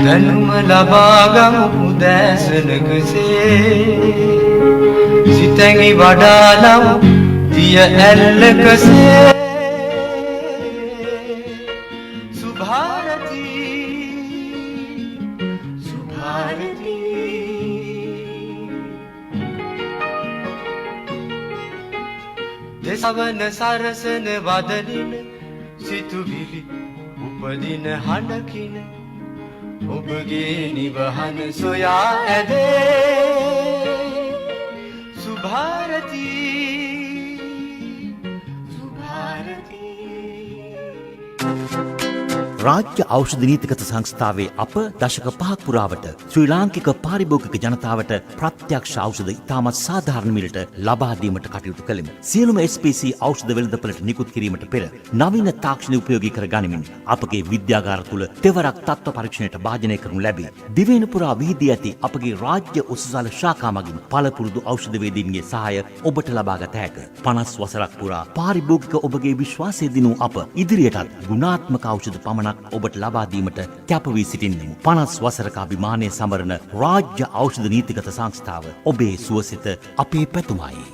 දැනුම ලබාගමු උදෑසනකසේ සිතැඟි වඩාලමු දිය ඇල්ලකසේ සවන සරසන වදනින සිතුවිලි උපදින හඬකින ඔබගේ නිවහන සොයා ඇදේ සුභාරතී රාජ්‍ය ඖෂධ නීතිගත සංස්ථාවේ අප දශක 5ක් පුරාවට ශ්‍රී ලාංකික පාරිභෝගික ජනතාවට ප්‍රත්‍යක්ෂ ඖෂධ ඉතාමත් සාධාරණ මිලට ලබා දීමට කටයුතු කළෙමු. සියලුම SPC ඖෂධ වෙළඳපළට නිකුත් කිරීමට පෙර නවීන තාක්ෂණ උපයෝගී කර ගනිමින් අපගේ විද්‍යාගාර තුළ තෙවරක් තත්ත්ව පරීක්ෂණයට භාජනය කරනු ලැබේ. දිවයින පුරා විහිදී ඇති අපගේ රාජ්‍ය උසුසල ශාඛා මගින් පළපුරුදු ඖෂධ වේදීන්ගේ සහාය ඔබට ලබා ගත හැක. 50 වසරක් පුරා පාරිභෝගික ඔබගේ විශ්වාසය දිනූ අප ඉදිරියටත් ගුණාත්මක ඖෂධ පමණක් ඔබට ලබා දීමට කැප වී සිටින්නෙමු. 50 වසරක අභිමානය සමරන රාජ්‍ය ඖෂධ නීතිගත සංස්ථාව ඔබේ සුවසිත අපේ පැතුමයි.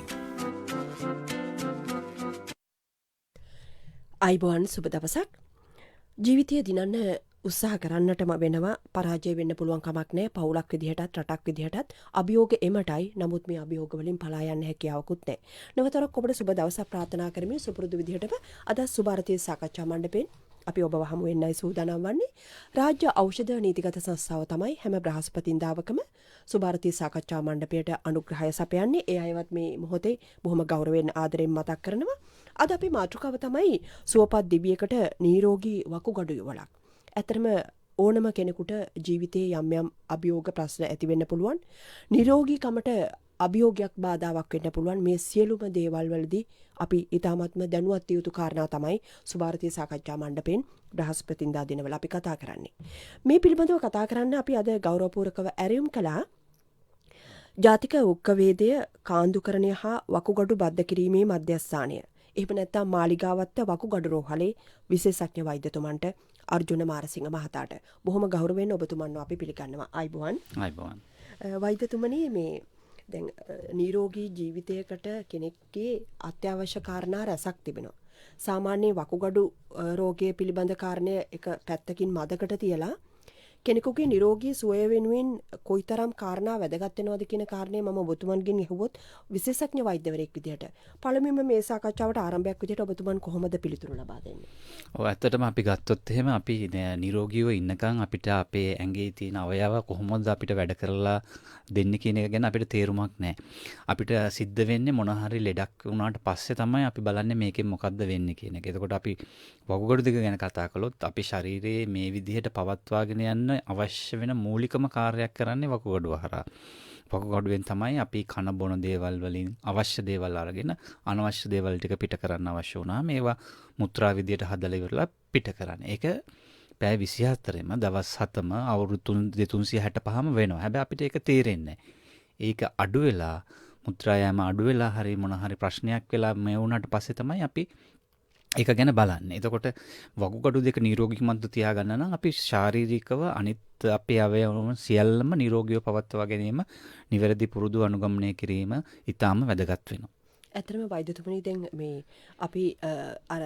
අයිබෝන් සුබ දවසක්. ජීවිතය දිනන්න උත්සාහ කරන්නටම වෙනවා. පරාජය වෙන්න පුළුවන් කමක් නැහැ. පවුලක් විදිහටත් රටක් විදිහටත් අභියෝග එමටයි. නමුත් මේ අභියෝග වලින් පලා යන්න හැකියාවකුත් නැහැ. නවතරක් ඔබට සුබ දවසක් ප්‍රාර්ථනා කරමින් සුපුරුදු විදිහටම අද සුභාරතී සාකච්ඡා මණ්ඩපයෙන් අපි ඔබව හමු වෙන්නයි සූදානම් වන්නේ. රාජ්‍ය ඖෂධ නීතිගත සංස්ථාව තමයි හැම බ්‍රහස්පතින්දාවකම සුභාරතී සාකච්ඡා මණ්ඩපයට අනුග්‍රහය සපයන්නේ. ඒ අයවත් මේ මොහොතේ බොහොම ගෞරවයෙන් ආදරෙන් මතක් කරනවා. අද අපි මාතෘකාව තමයි සුවපත් දිවියකට නිරෝගී වකුගඩු යුවලක්. ඇත්තටම ඕනම කෙනෙකුට ජීවිතයේ යම් යම් අභියෝග ප්‍රශ්න ඇති වෙන්න පුළුවන්. නිරෝගීකමට අභියෝගයක් බාධාවක් වෙන්න පුළුවන්. මේ සියලුම දේවල් වලදී අපි ඊටාත්ම දැනුවත් යුතු කාරණා තමයි සුභාරතී සාකච්ඡා මණ්ඩපයෙන් බ්‍රහස්පතින්දා දිනවල අපි කතා කරන්නේ. මේ පිළිබඳව කතා කරන්න අපි අද ගෞරවපූර්වකව ඇරයුම් කළා ජාතික උක්කවේදය කාන්දුකරණය හා වකුගඩු බද්ධ කිරීමේ මධ්‍යස්ථානය. එහෙම නැත්නම් මාලිගාවත්ත වකුගඩු රෝහලේ විශේෂඥ වෛද්‍යතුමන්ට අර්ජුන මාරසිංහ මහතාට බොහොම ගෞරවයෙන් ඔබතුමන්ව අපි පිළිගන්නවා. ආයිබෝවන්. ආයිබෝවන්. වෛද්‍යතුමනි මේ දැන් නිරෝගී ජීවිතයකට කෙනෙක්ගේ අත්‍යවශ්‍ය කාරණා රැසක් තිබෙනවා. සාමාන්‍ය වකුගඩු රෝගය පිළිබඳ කාරණය එක පැත්තකින් මදකට තියලා කෙනෙකුගේ නිරෝගී සුවය වෙනුවෙන් කොයිතරම් කාරණා වැදගත් වෙනවද කියන කාරණේ මම ඔබතුමන්ගෙන් අහුවොත් විශේෂඥ වෛද්‍යවරයෙක් විදිහට පළමුවෙන්ම මේ සාකච්ඡාවට ආරම්භයක් විදිහට ඔබතුමන් කොහොමද පිළිතුරු ලබා දෙන්නේ? ඔව් ඇත්තටම අපි ගත්තොත් එහෙම අපි නිරෝගීව ඉන්නකම් අපිට අපේ ඇඟේ තියෙන අවයව කොහොමද අපිට වැඩ කරලා දෙන්නේ කියන එක ගැන අපිට තේරුමක් නැහැ. අපිට සිද්ධ වෙන්නේ මොන හරි ලෙඩක් වුණාට පස්සේ තමයි අපි බලන්නේ මේකෙන් මොකද්ද වෙන්නේ කියන එක. එතකොට අපි වකුගඩු දෙක ගැන කතා කළොත් අපි ශරීරයේ මේ විදිහට පවත්වාගෙන යන්න අවශ්‍ය වෙන මූලිකම කාර්යයක් කරන්නේ වකුගඩුව හරහා. වකුගඩුවෙන් තමයි අපි කන බොන දේවල් වලින් අවශ්‍ය දේවල් අරගෙන අනවශ්‍ය දේවල් ටික පිට කරන්න අවශ්‍ය වුණා. මේවා මුත්‍රා විදියට හදලා ඉවරලා පිට කරන්නේ. ඒක පැය 24ෙම දවස් 7ම අවුරුදු 365ම වෙනවා. හැබැයි අපිට ඒක තේරෙන්නේ නැහැ. ඒක අඩු වෙලා මුත්‍රා යෑම අඩු වෙලා හරි මොන හරි ප්‍රශ්නයක් වෙලා මේ වුණාට පස්සේ තමයි අපි ඒක ගැන බලන්නේ. එතකොට වකුගඩු දෙක නිරෝගීමත්ව තියාගන්න නම් අපි ශාරීරිකව අනිත් අපේ අවයවම සියල්ලම නිරෝගීව පවත්වා ගැනීම, නිවැරදි පුරුදු අනුගමනය කිරීම ඊටාම වැදගත් වෙනවා. ඇත්තටම වෛද්‍යතුමනි දැන් මේ අපි අර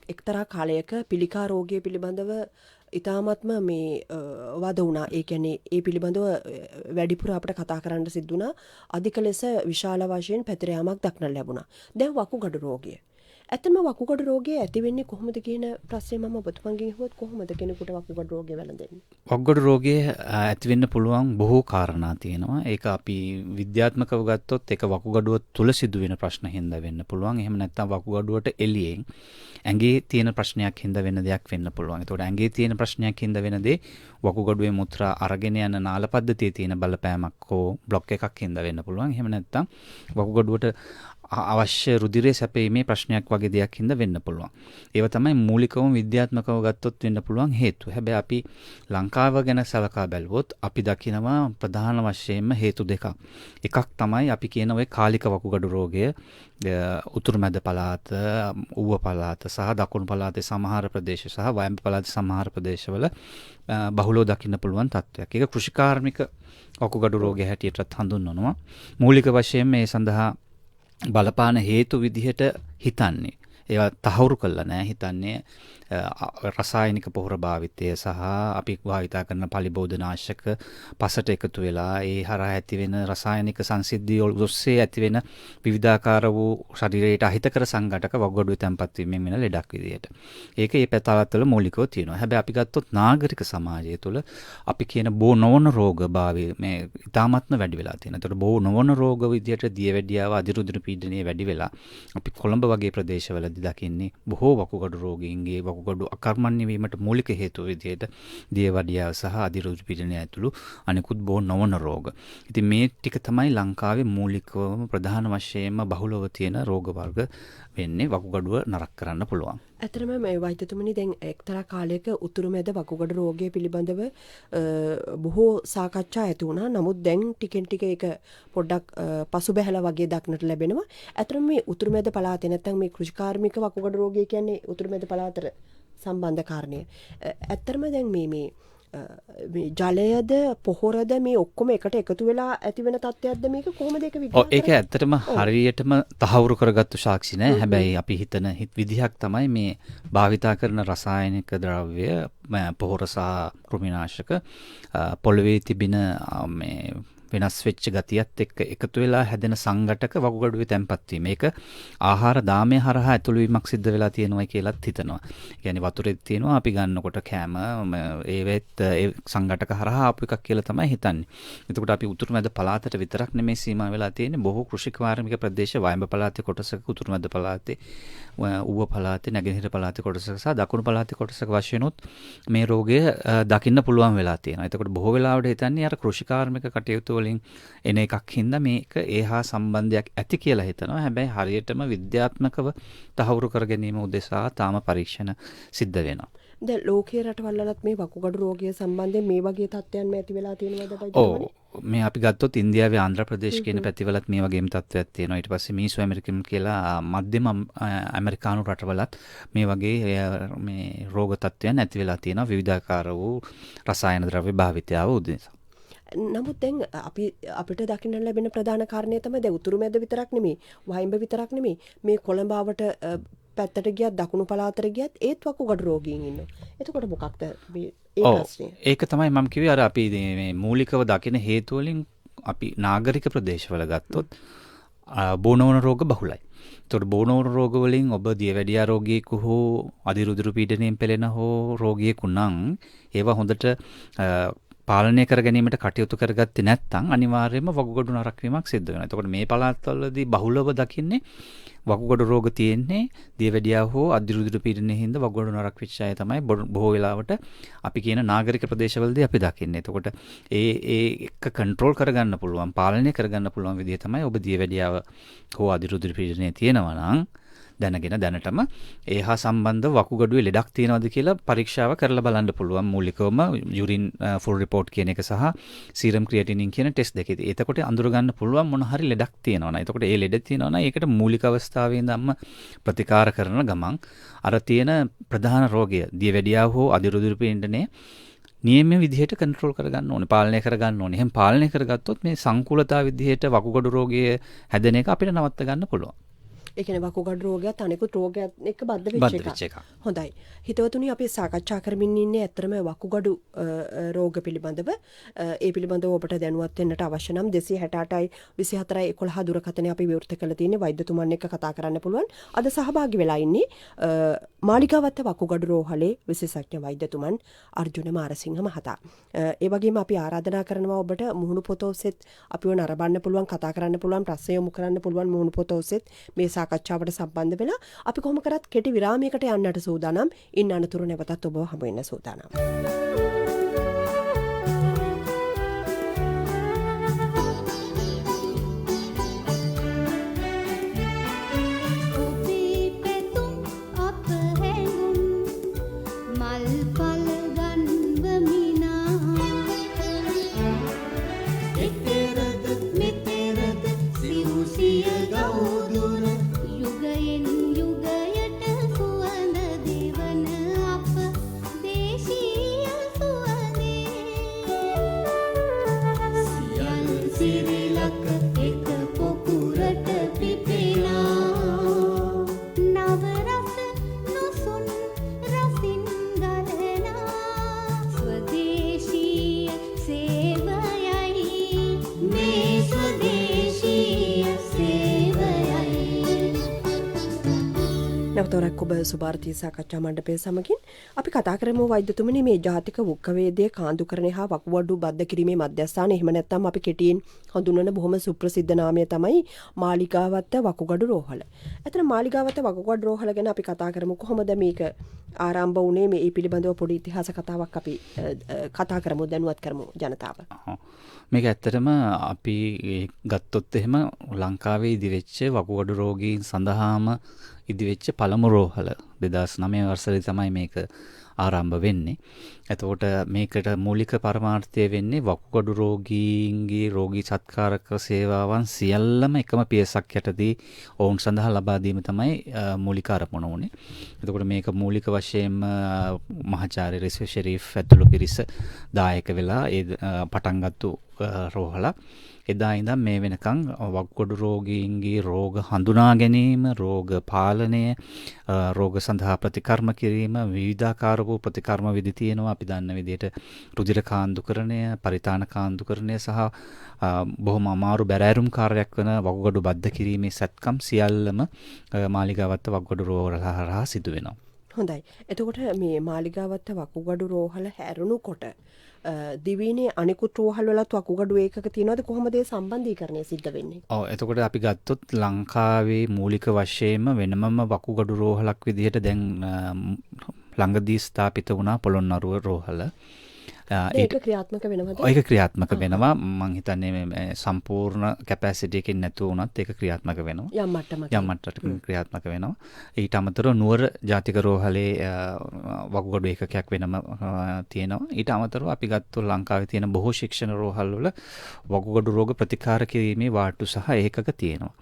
එක්තරා කාලයක පිළිකා රෝගය පිළිබඳව ඉතාමත්ම මේ වද වුණා. ඒ කියන්නේ ඒ පිළිබඳව වැඩිපුර අපිට කතා කරන්න සිද්ධ වුණා. අධික ලෙස විශාල වශයෙන් පැතිර යාමක් දක්නට ලැබුණා. දැන් වකුගඩු රෝගය. ඇත්තම වකුගඩු රෝගය ඇති වෙන්නේ කොහොමද කියන ප්‍රශ්නේ මම ඔබතුමන්ගෙන් අහුවොත් කොහොමද කෙනෙකුට වකුගඩු රෝගය වැළඳෙන්නේ? වකුගඩු රෝගය ඇති වෙන්න පුළුවන් බොහෝ කාරණා තියෙනවා. ඒක අපි විද්‍යාත්මකව ගත්තොත් ඒක වකුගඩුව තුල සිදුවෙන ප්‍රශ්න හින්දා වෙන්න පුළුවන්. එහෙම නැත්නම් වකුගඩුවට එළියෙන් ඇඟේ තියෙන ප්‍රශ්නයක් හින්දා වෙන දෙයක් වෙන්න පුළුවන්. ඒතකොට ඇඟේ තියෙන ප්‍රශ්නයක් හින්දා වෙන දේ වකුගඩුවේ මුත්‍රා අරගෙන යන නාල පද්ධතියේ තියෙන බලපෑමක් හෝ බ්ලොක් එකක් හින්දා වෙන්න පුළුවන්. එහෙම නැත්නම් වකුගඩුවට අවශ්‍ය රුධිරය සැපීමේ ප්‍රශ්නයක් වගේ දෙයක් හින්දා වෙන්න පුළුවන්. ඒව තමයි මූලිකවම විද්‍යාත්මකව ගත්තොත් වෙන්න පුළුවන් හේතු. හැබැයි අපි ලංකාව ගැන සලකා බැලුවොත් අපි දකිනවා ප්‍රධාන වශයෙන්ම හේතු දෙකක්. එකක් තමයි අපි කියන ওই කාලික වකුගඩු රෝගය උතුරු මැද පළාත, ඌව පළාත සහ දකුණු පළාතේ සමහර ප්‍රදේශ සහ වයඹ පළාතේ සමහර ප්‍රදේශවල බහුලව දකින්න පුළුවන් තත්ත්වයක්. ඒක කෘෂිකාර්මික වකුගඩු රෝගය හැටියටත් හඳුන්වනවා. මූලික වශයෙන් මේ සඳහා බලපාන හේතු විදිහට හිතන්නේ ඒවා තහවුරු කළා නෑ හිතන්නේ රසායනික පොහොර භාවිතය සහ අපි භාවිතා කරන පලිබෝධනාශක පසට එකතු වෙලා ඒ හරහා ඇති වෙන රසායනික සංසිද්ධිය ඔස්සේ ඇති වෙන විවිධාකාර වූ ශරීරයට අහිතකර සංඝටක වකුගඩුවේ තැන්පත් වීමෙන් වෙන ලෙඩක් විදියට. ඒක මේ පැතාවත්වල මූලිකව තියෙනවා. හැබැයි අපි ගත්තොත් නාගරික සමාජය තුළ අපි කියන බෝ නොවන රෝග භාවය මේ ඉතාමත්ම වැඩි වෙලා තියෙනවා. ඒතකොට බෝ නොවන රෝග විදියට දියවැඩියාව අධිරුධිර පීඩනය වැඩි වෙලා අපි කොළඹ වගේ ප්‍රදේශවලදී දකින්නේ බොහෝ වකුගඩු රෝගීන්ගේ වකුගඩු අකර්මණ්‍ය වීමට මූලික හේතුව විදිහට දියවැඩියාව සහ අධිරුධිර පීඩනය ඇතුළු අනිකුත් බොහෝ නොවන රෝග. ඉතින් මේ ටික තමයි ලංකාවේ මූලිකවම ප්‍රධාන වශයෙන්ම බහුලව තියෙන රෝග වර්ග වෙන්නේ වකුගඩුව නරක කරන්න පුළුවන්. ඇතරම මේ වෛද්‍යතුමනි දැන් එක්තරා කාලයක උතුරු මැද වකුගඩු රෝගය පිළිබඳව බොහෝ සාකච්ඡා ඇති වුණා. නමුත් දැන් ටිකෙන් ටික ඒක පොඩ්ඩක් පසුබැහැලා වගේ දක්නට ලැබෙනවා. ඇතරම මේ උතුරු මැද පළාතේ නැත්නම් මේ කෘෂිකාර්මික වකුගඩු රෝගය කියන්නේ උතුරු මැද පළාතට සම්බන්ධ කාරණය. ඇත්තරම දැන් මේ ජලයද පොහොරද මේ ඔක්කොම එකට එකතු වෙලා ඇති වෙන තත්ත්වයක්ද මේක කොහොමද ඒක විග්‍රහ කරන්නේ? ඒක ඇත්තටම හරියටම තහවුරු කරගත්තු සාක්ෂි නෑ. හැබැයි අපි හිතන විදිහක් තමයි මේ භාවිතා කරන රසායනික ද්‍රව්‍ය පොහොර සහ කෘමිනාශක පොළවේ තිබෙන මේ වෙනස් වෙච්ච ගතියත් එක්ක එකතු වෙලා හැදෙන සංඝටක වකුගඩුවේ තැන්පත් වීම. මේක ආහාර දාමය හරහා ඇතුළු වීමක් සිද්ධ වෙලා තියෙනවා කියලාත් හිතනවා. ඒ කියන්නේ වතුරෙත් තියෙනවා අපි ගන්නකොට කෑම ඒවෙත් ඒ සංඝටක හරහා ආපු එකක් කියලා තමයි හිතන්නේ. එතකොට අපි උතුරු මැද පළාතට විතරක් නෙමෙයි සීමා වෙලා තියෙන්නේ. බොහෝ කෘෂිකාර්මික ප්‍රදේශ වයඹ පළාතේ කොටසක, උතුරු මැද පළාතේ, ඌව පළාතේ, නැගෙනහිර පළාතේ කොටසක සහ දකුණු පළාතේ කොටසක වශයෙන් උත් මේ රෝගය දකින්න පුළුවන් වෙලා තියෙනවා. එතකොට බොහෝ වෙලාවට හිතන්නේ අර කෘෂිකාර්මික කටයුතු වලින් එන එකක් හින්දා මේක ඒහා සම්බන්ධයක් ඇති කියලා හිතනවා. හැබැයි හරියටම විද්‍යාත්මකව තහවුරු කර ගැනීම උදෙසා තාම පරීක්ෂණ සිද්ධ වෙනවා. දැන් ලෝකයේ රටවල්වලත් මේ වකුගඩු රෝගය සම්බන්ධයෙන් මේ වගේ තත්ත්වයන් ඇති වෙලා තියෙනවද වෛද්‍යතුමනි? මේ අපි ගත්තොත් ඉන්දියාවේ ආන්ධ්‍ර ප්‍රදේශ කියන පැතිවලත් මේ වගේම තත්ත්වයක් තියෙනවා. ඊට පස්සේ මීසු ඇමරිකන් කියලා මධ්‍යම ඇමරිකානු රටවලත් මේ වගේ මේ රෝග තත්ත්වයන් ඇති වෙලා තියෙනවා විවිධාකාර වූ රසායන ද්‍රව්‍ය භාවිතයව උදෙසා. නමුත් දැන් අපිට දකින්න ලැබෙන ප්‍රධාන කාරණය තමයි දැන් උතුරු මැද විතරක් නෙමෙයි වහිඹ විතරක් නෙමෙයි මේ කොළඹාවට පැත්තට ගියත් දකුණු පළාතට ගියත් ඒත් වකුගඩු රෝගීන් ඉන්නවා. එතකොට මොකක්ද මේ ප්‍රශ්නේ? ඒක තමයි මම කිව්වේ අර අපි මේ මූලිකව දකින හේතු වලින් අපි නාගරික ප්‍රදේශවල ගත්තොත් බෝනෝන රෝග බහුලයි. ඒතකොට බෝනෝන රෝග වලින් ඔබ දියවැඩියා රෝගියෙකු හෝ අධිරුධිර පීඩනයෙන් පෙළෙන හෝ රෝගියෙකු නම් ඒවා හොඳට පාලනය කර ගැනීමට කටයුතු කරගත්තේ නැත්නම් අනිවාර්යයෙන්ම වකුගඩු නරක වීමක් සිද්ධ වෙනවා. එතකොට මේ පළාත්වලදී බහුලව දකින්නේ වකුගඩු රෝග තියෙන්නේ දියවැඩියාව හෝ අධිරුධිර පීඩනයෙන් හින්දා වකුගඩු නරක වෙච්ච අය තමයි බොහෝ වෙලාවට අපි කියන නාගරික ප්‍රදේශවලදී අපි දකින්නේ. එතකොට ඒ එක කන්ට්‍රෝල් කරගන්න පුළුවන්, පාලනය කරගන්න පුළුවන් විදිහ තමයි ඔබ දියවැඩියාව හෝ අධිරුධිර පීඩනය තියෙනවා නම් දැනගෙන දැනටම ඒ හා සම්බන්ධ වකුගඩුවේ ලෙඩක් තියෙනවද කියලා පරීක්ෂාව කරලා බලන්න පුළුවන්. මූලිකවම යුරින් ෆුල් රිපෝට් කියන එක සහ සීරම් ක්‍රියැටිනින් කියන ටෙස්ට් දෙකේදී. එතකොට අඳුර ගන්න පුළුවන් මොන හරි ලෙඩක් තියෙනවා නම්. එතකොට ඒ ලෙඩ තියෙනවා නම් ඒකට මූලික අවස්ථාවේ ඉඳන්ම ප්‍රතිකාර කරන ගමන් අර තියෙන ප්‍රධාන රෝගය දියවැඩියාව හෝ අධිරුධිර පීඩනය නියම විදිහට කන්ට්‍රෝල් කරගන්න ඕනේ, පාලනය කරගන්න ඕනේ. එහෙනම් පාලනය කරගත්තොත් මේ සංකූලතා විදිහට වකුගඩු රෝගය හැදෙන එක අපිට නවත්ත ගන්න පුළුවන්. ඒ කියන්නේ වකුගඩු රෝගයත් අනිකුත් රෝගයත් එක්ක බද්ධ වෙච්ච එක. හොඳයි. හිතවතුනි අපි සාකච්ඡා කරමින් ඉන්නේ ඇත්තටම වකුගඩු රෝග පිළිබඳව. ඒ පිළිබඳව ඔබට දැනුවත් වෙන්නට අවශ්‍ය නම් 268යි 24යි 11 දුරකථනය අපි විවෘත කරලා තියෙන්නේ. වෛද්‍යතුමන් එක්ක කතා කරන්න පුළුවන්. අද සහභාගී වෙලා ඉන්නේ මාලිගාවත්ත වකුගඩු රෝහලේ විශේෂඥ වෛද්‍යතුමන් අර්ජුන මාරසිංහ මහතා. ඒ වගේම අපි ආරාධනා කරනවා ඔබට මුහුණු පොත ඔස්සේත් අපිව නරඹන්න පුළුවන්, කතා කරන්න පුළුවන්, ප්‍රශ්න යොමු කරන්න පුළුවන් මුහුණු පොත ඔස්සේත් මේ සාකච්ඡාවට සම්බන්ධ වෙලා අපි කොහොම කරත් කෙටි විරාමයකට යන්නට සූදානම්. ඉන්න අනතුරු නැවතත් ඔබව හමු වෙන්න සූදානම්. නැවතවරක් ඔබ සුභාරතී සාකච්ඡා මණ්ඩපය සමගින් අපි කතා කරමු වෛද්‍යතුමනි මේ ජාතික වෘක්කවේදයේ කාන්දුකරණය හා වකුගඩු බද්ධ කිරීමේ මධ්‍යස්ථානය. එහෙම නැත්නම් අපි කෙටියෙන් හඳුන්වන බොහොම සුප්‍රසිද්ධ නාමය තමයි මාලිගාවත්ත වකුගඩු රෝහල. එතන මාලිගාවත්ත වකුගඩු රෝහල ගැන අපි කතා කරමු. කොහොමද මේක ආරම්භ වුණේ? මේ පිළිබඳව පොඩි ඉතිහාස කතාවක් අපි කතා කරමු, දැනුවත් කරමු ජනතාව. මේක ඇත්තටම අපි ගත්තොත් එහෙම ලංකාවේ ඉදිවෙච්ච වකුගඩු රෝගීන් සඳහාම ඉදිවෙච්ච පළමු රෝහල 2009 වසරේ තමයි මේක ආරම්භ වෙන්නේ. එතකොට මේකට මූලික පරමාර්ථය වෙන්නේ වකුගඩු රෝගීන්ගේ රෝගී සත්කාරක සේවාවන් සියල්ලම එකම පියසක් යටදී ඔවුන් සඳහා ලබා දීම තමයි මූලික අරමුණ වුණේ. එතකොට මේක මූලික වශයෙන්ම මහාචාර්ය රිස්වි ෂෙරීෆ් ඇතුළු පිරිස දායක වෙලා ඒ පටන් ගත්තු රෝහලක්. එදා ඉඳන් මේ වෙනකන් වකුගඩු රෝගීන්ගේ රෝග හඳුනා ගැනීම, රෝග පාලනය, රෝග සඳහා ප්‍රතිකර්ම කිරීම, විවිධාකාර වූ ප්‍රතිකර්ම විධි තියෙනවා. අපි දන්න විදිහට රුධිර කාන්දුකරණය, පරිතාන කාන්දුකරණය සහ බොහොම අමාරු බැරෑරුම් කාර්යයක් වන වකුගඩු බද්ධ කිරීමේ සැත්කම් සියල්ලම මාලිගාවත්ත වකුගඩු රෝහල හරහා සිදු වෙනවා. හොඳයි. එතකොට මේ මාලිගාවත්ත වකුගඩු රෝහල හැරුණුකොට දිවයිනේ අනිකුත් රෝහල් වලත් වකුගඩු ඒකක තියෙනවද? කොහොමද ඒ සම්බන්ධීකරණය සිද්ධ වෙන්නේ? ඔව්, එතකොට අපි ගත්තොත් ලංකාවේ මූලික වශයෙන්ම වෙනමම වකුගඩු රෝහලක් විදිහට දැන් ළඟදී ස්ථාපිත වුණා පොළොන්නරුව රෝහල. ඒක ක්‍රියාත්මක වෙනවද? ඒක ක්‍රියාත්මක වෙනවා. මම හිතන්නේ මේ සම්පූර්ණ කැපැසිටි එකකින් නැතුව වුණත් ඒක ක්‍රියාත්මක වෙනවා. යම් මට්ටමක. යම් මට්ටමක ක්‍රියාත්මක වෙනවා. ඊට අමතරව නුවර ජාතික රෝහලේ වකුගඩු ඒකකයක් වෙනම තියෙනවා. ඊට අමතරව අපි ගත්තොත් ලංකාවේ තියෙන බොහෝ ශික්ෂණ රෝහල් වල වකුගඩු රෝග ප්‍රතිකාර කිරීමේ වාට්ටු සහ ඒකක තියෙනවා.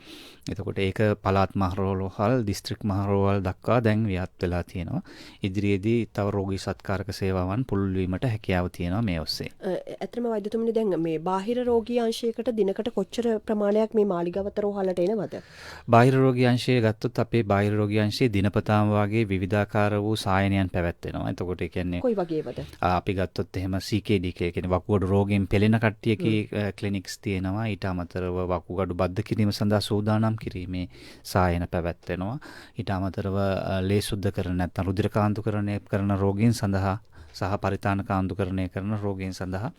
එතකොට ඒක පළාත් මහ රෝහල්, දිස්ත්‍රික් මහ රෝහල් දක්වා දැන් ව්‍යාප්ත වෙලා තියෙනවා. ඉදිරියේදී තව රෝගී සත්කාරක සේවාවන් පුළුල් වීමට හැකියාව තියෙනවා මේ ඔස්සේ. ඇත්තම වෛද්‍යතුමනි දැන් මේ බාහිර රෝගී අංශයකට දිනකට කොච්චර ප්‍රමාණයක් මේ මාලිගාවත්ත රෝහලට එනවද? බාහිර රෝගී අංශය ගත්තොත් අපේ බාහිර රෝගී අංශයේ දිනපතාම වාගේ විවිධාකාර වූ සායනයන් පැවැත්වෙනවා. එතකොට ඒ කියන්නේ කොයි වගේවද? අපි ගත්තොත් එහෙම CKD කියන්නේ වකුගඩු රෝගයෙන් පෙළෙන කට්ටියගේ ක්ලිනික්ස් තියෙනවා. ඊට අමතරව වකුගඩු බද්ධ කිරීම සඳහා සූදානම් කිරීමේ සායන පැවැත්වෙනවා. ඊට අමතරව ලේ සුද්ධ කරන නැත්නම් රුධිර කාන්දුකරණය කරන රෝගීන් සඳහා සහ පරිතාන කාන්දුකරණය කරන රෝගීන් සඳහා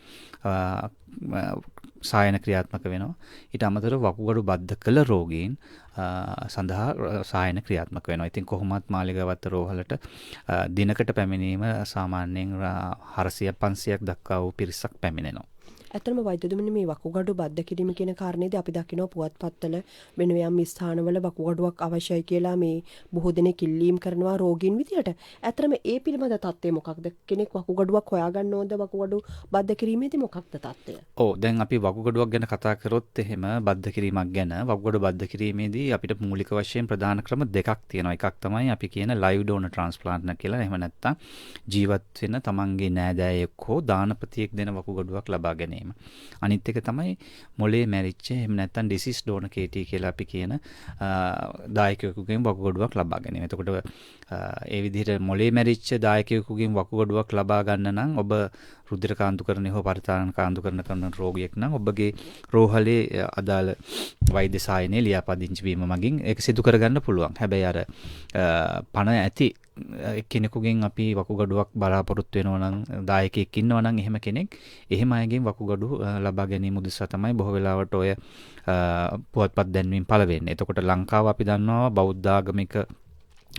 සායන ක්‍රියාත්මක වෙනවා. ඊට අමතරව වකුගඩු බද්ධ කළ රෝගීන් සඳහා සායන ක්‍රියාත්මක වෙනවා. ඉතින් කොහොමත් මාලිගාවත්ත රෝහලට දිනකට පැමිණීම සාමාන්‍යයෙන් 400-500ක් දක්වා වූ පිරිසක් පැමිණෙනවා. ඇත්තම වෛද්‍යතුමනි මේ වකුගඩු බද්ධ කිරීම කියන කාරණේදී අපි දකිනවා පුවත්පත්වල වෙන යම් ස්ථානවල වකුගඩුවක් අවශ්‍යයි කියලා මේ බොහෝ දෙනෙක් ඉල්ලීම් කරනවා රෝගීන් විදියට. ඇත්තම ඒ පිළිබඳ තත්ත්වය මොකක්ද? කෙනෙක් වකුගඩුවක් හොයාගන්න ඕනද වකුගඩු බද්ධ කිරීමේදී මොකක්ද තත්ත්වය? ඔව්, දැන් අපි වකුගඩුවක් ගැන කතා කරොත් එහෙම බද්ධ කිරීමක් ගැන වකුගඩු බද්ධ කිරීමේදී අපිට මූලික වශයෙන් ප්‍රධාන ක්‍රම දෙකක් තියෙනවා. එකක් තමයි අපි කියන ලයිව් ඩෝනර් ට්‍රාන්ස්ප්ලාන්ට් කියලා. එහෙම නැත්නම් ජීවත් වෙන තමන්ගේ නෑදෑයෙක් හෝ දානපතියෙක් දෙන වකුගඩුවක් ලබා ගැනීම. අනිත් එක තමයි මොලේ මැරිච්ච එහෙම නැත්නම් ඩිසීස් ඩෝනර් KT කියලා අපි කියන දායකයෙකුගෙන් වකුගඩුවක් ලබා ගැනීම. එතකොට ඒ විදිහට මොලේ මැරිච්ච දායකයෙකුගෙන් වකුගඩුවක් ලබා ගන්න නම් ඔබ රුධිර කාන්දුකරණය හෝ පරිතාන කාන්දුකරණ කරන රෝගියෙක් නම් ඔබගේ රෝහලේ අදාළ වෛද්‍ය සායනය ලියාපදිංචි වීම මගින් ඒක සිදු කරගන්න පුළුවන්. හැබැයි අර පණ ඇති කෙනෙකුගෙන් අපි වකුගඩුවක් බලාපොරොත්තු වෙනවා නම් දායකයෙක් ඉන්නවා නම් එහෙම කෙනෙක් එහෙම අයගෙන් වකුගඩු ලබා ගැනීම උදෙසා තමයි බොහෝ වෙලාවට ඔය පුවත්පත් දැන්වීම පළ වෙන්නේ. එතකොට ලංකාව අපි දන්නවා බෞද්ධ ආගමික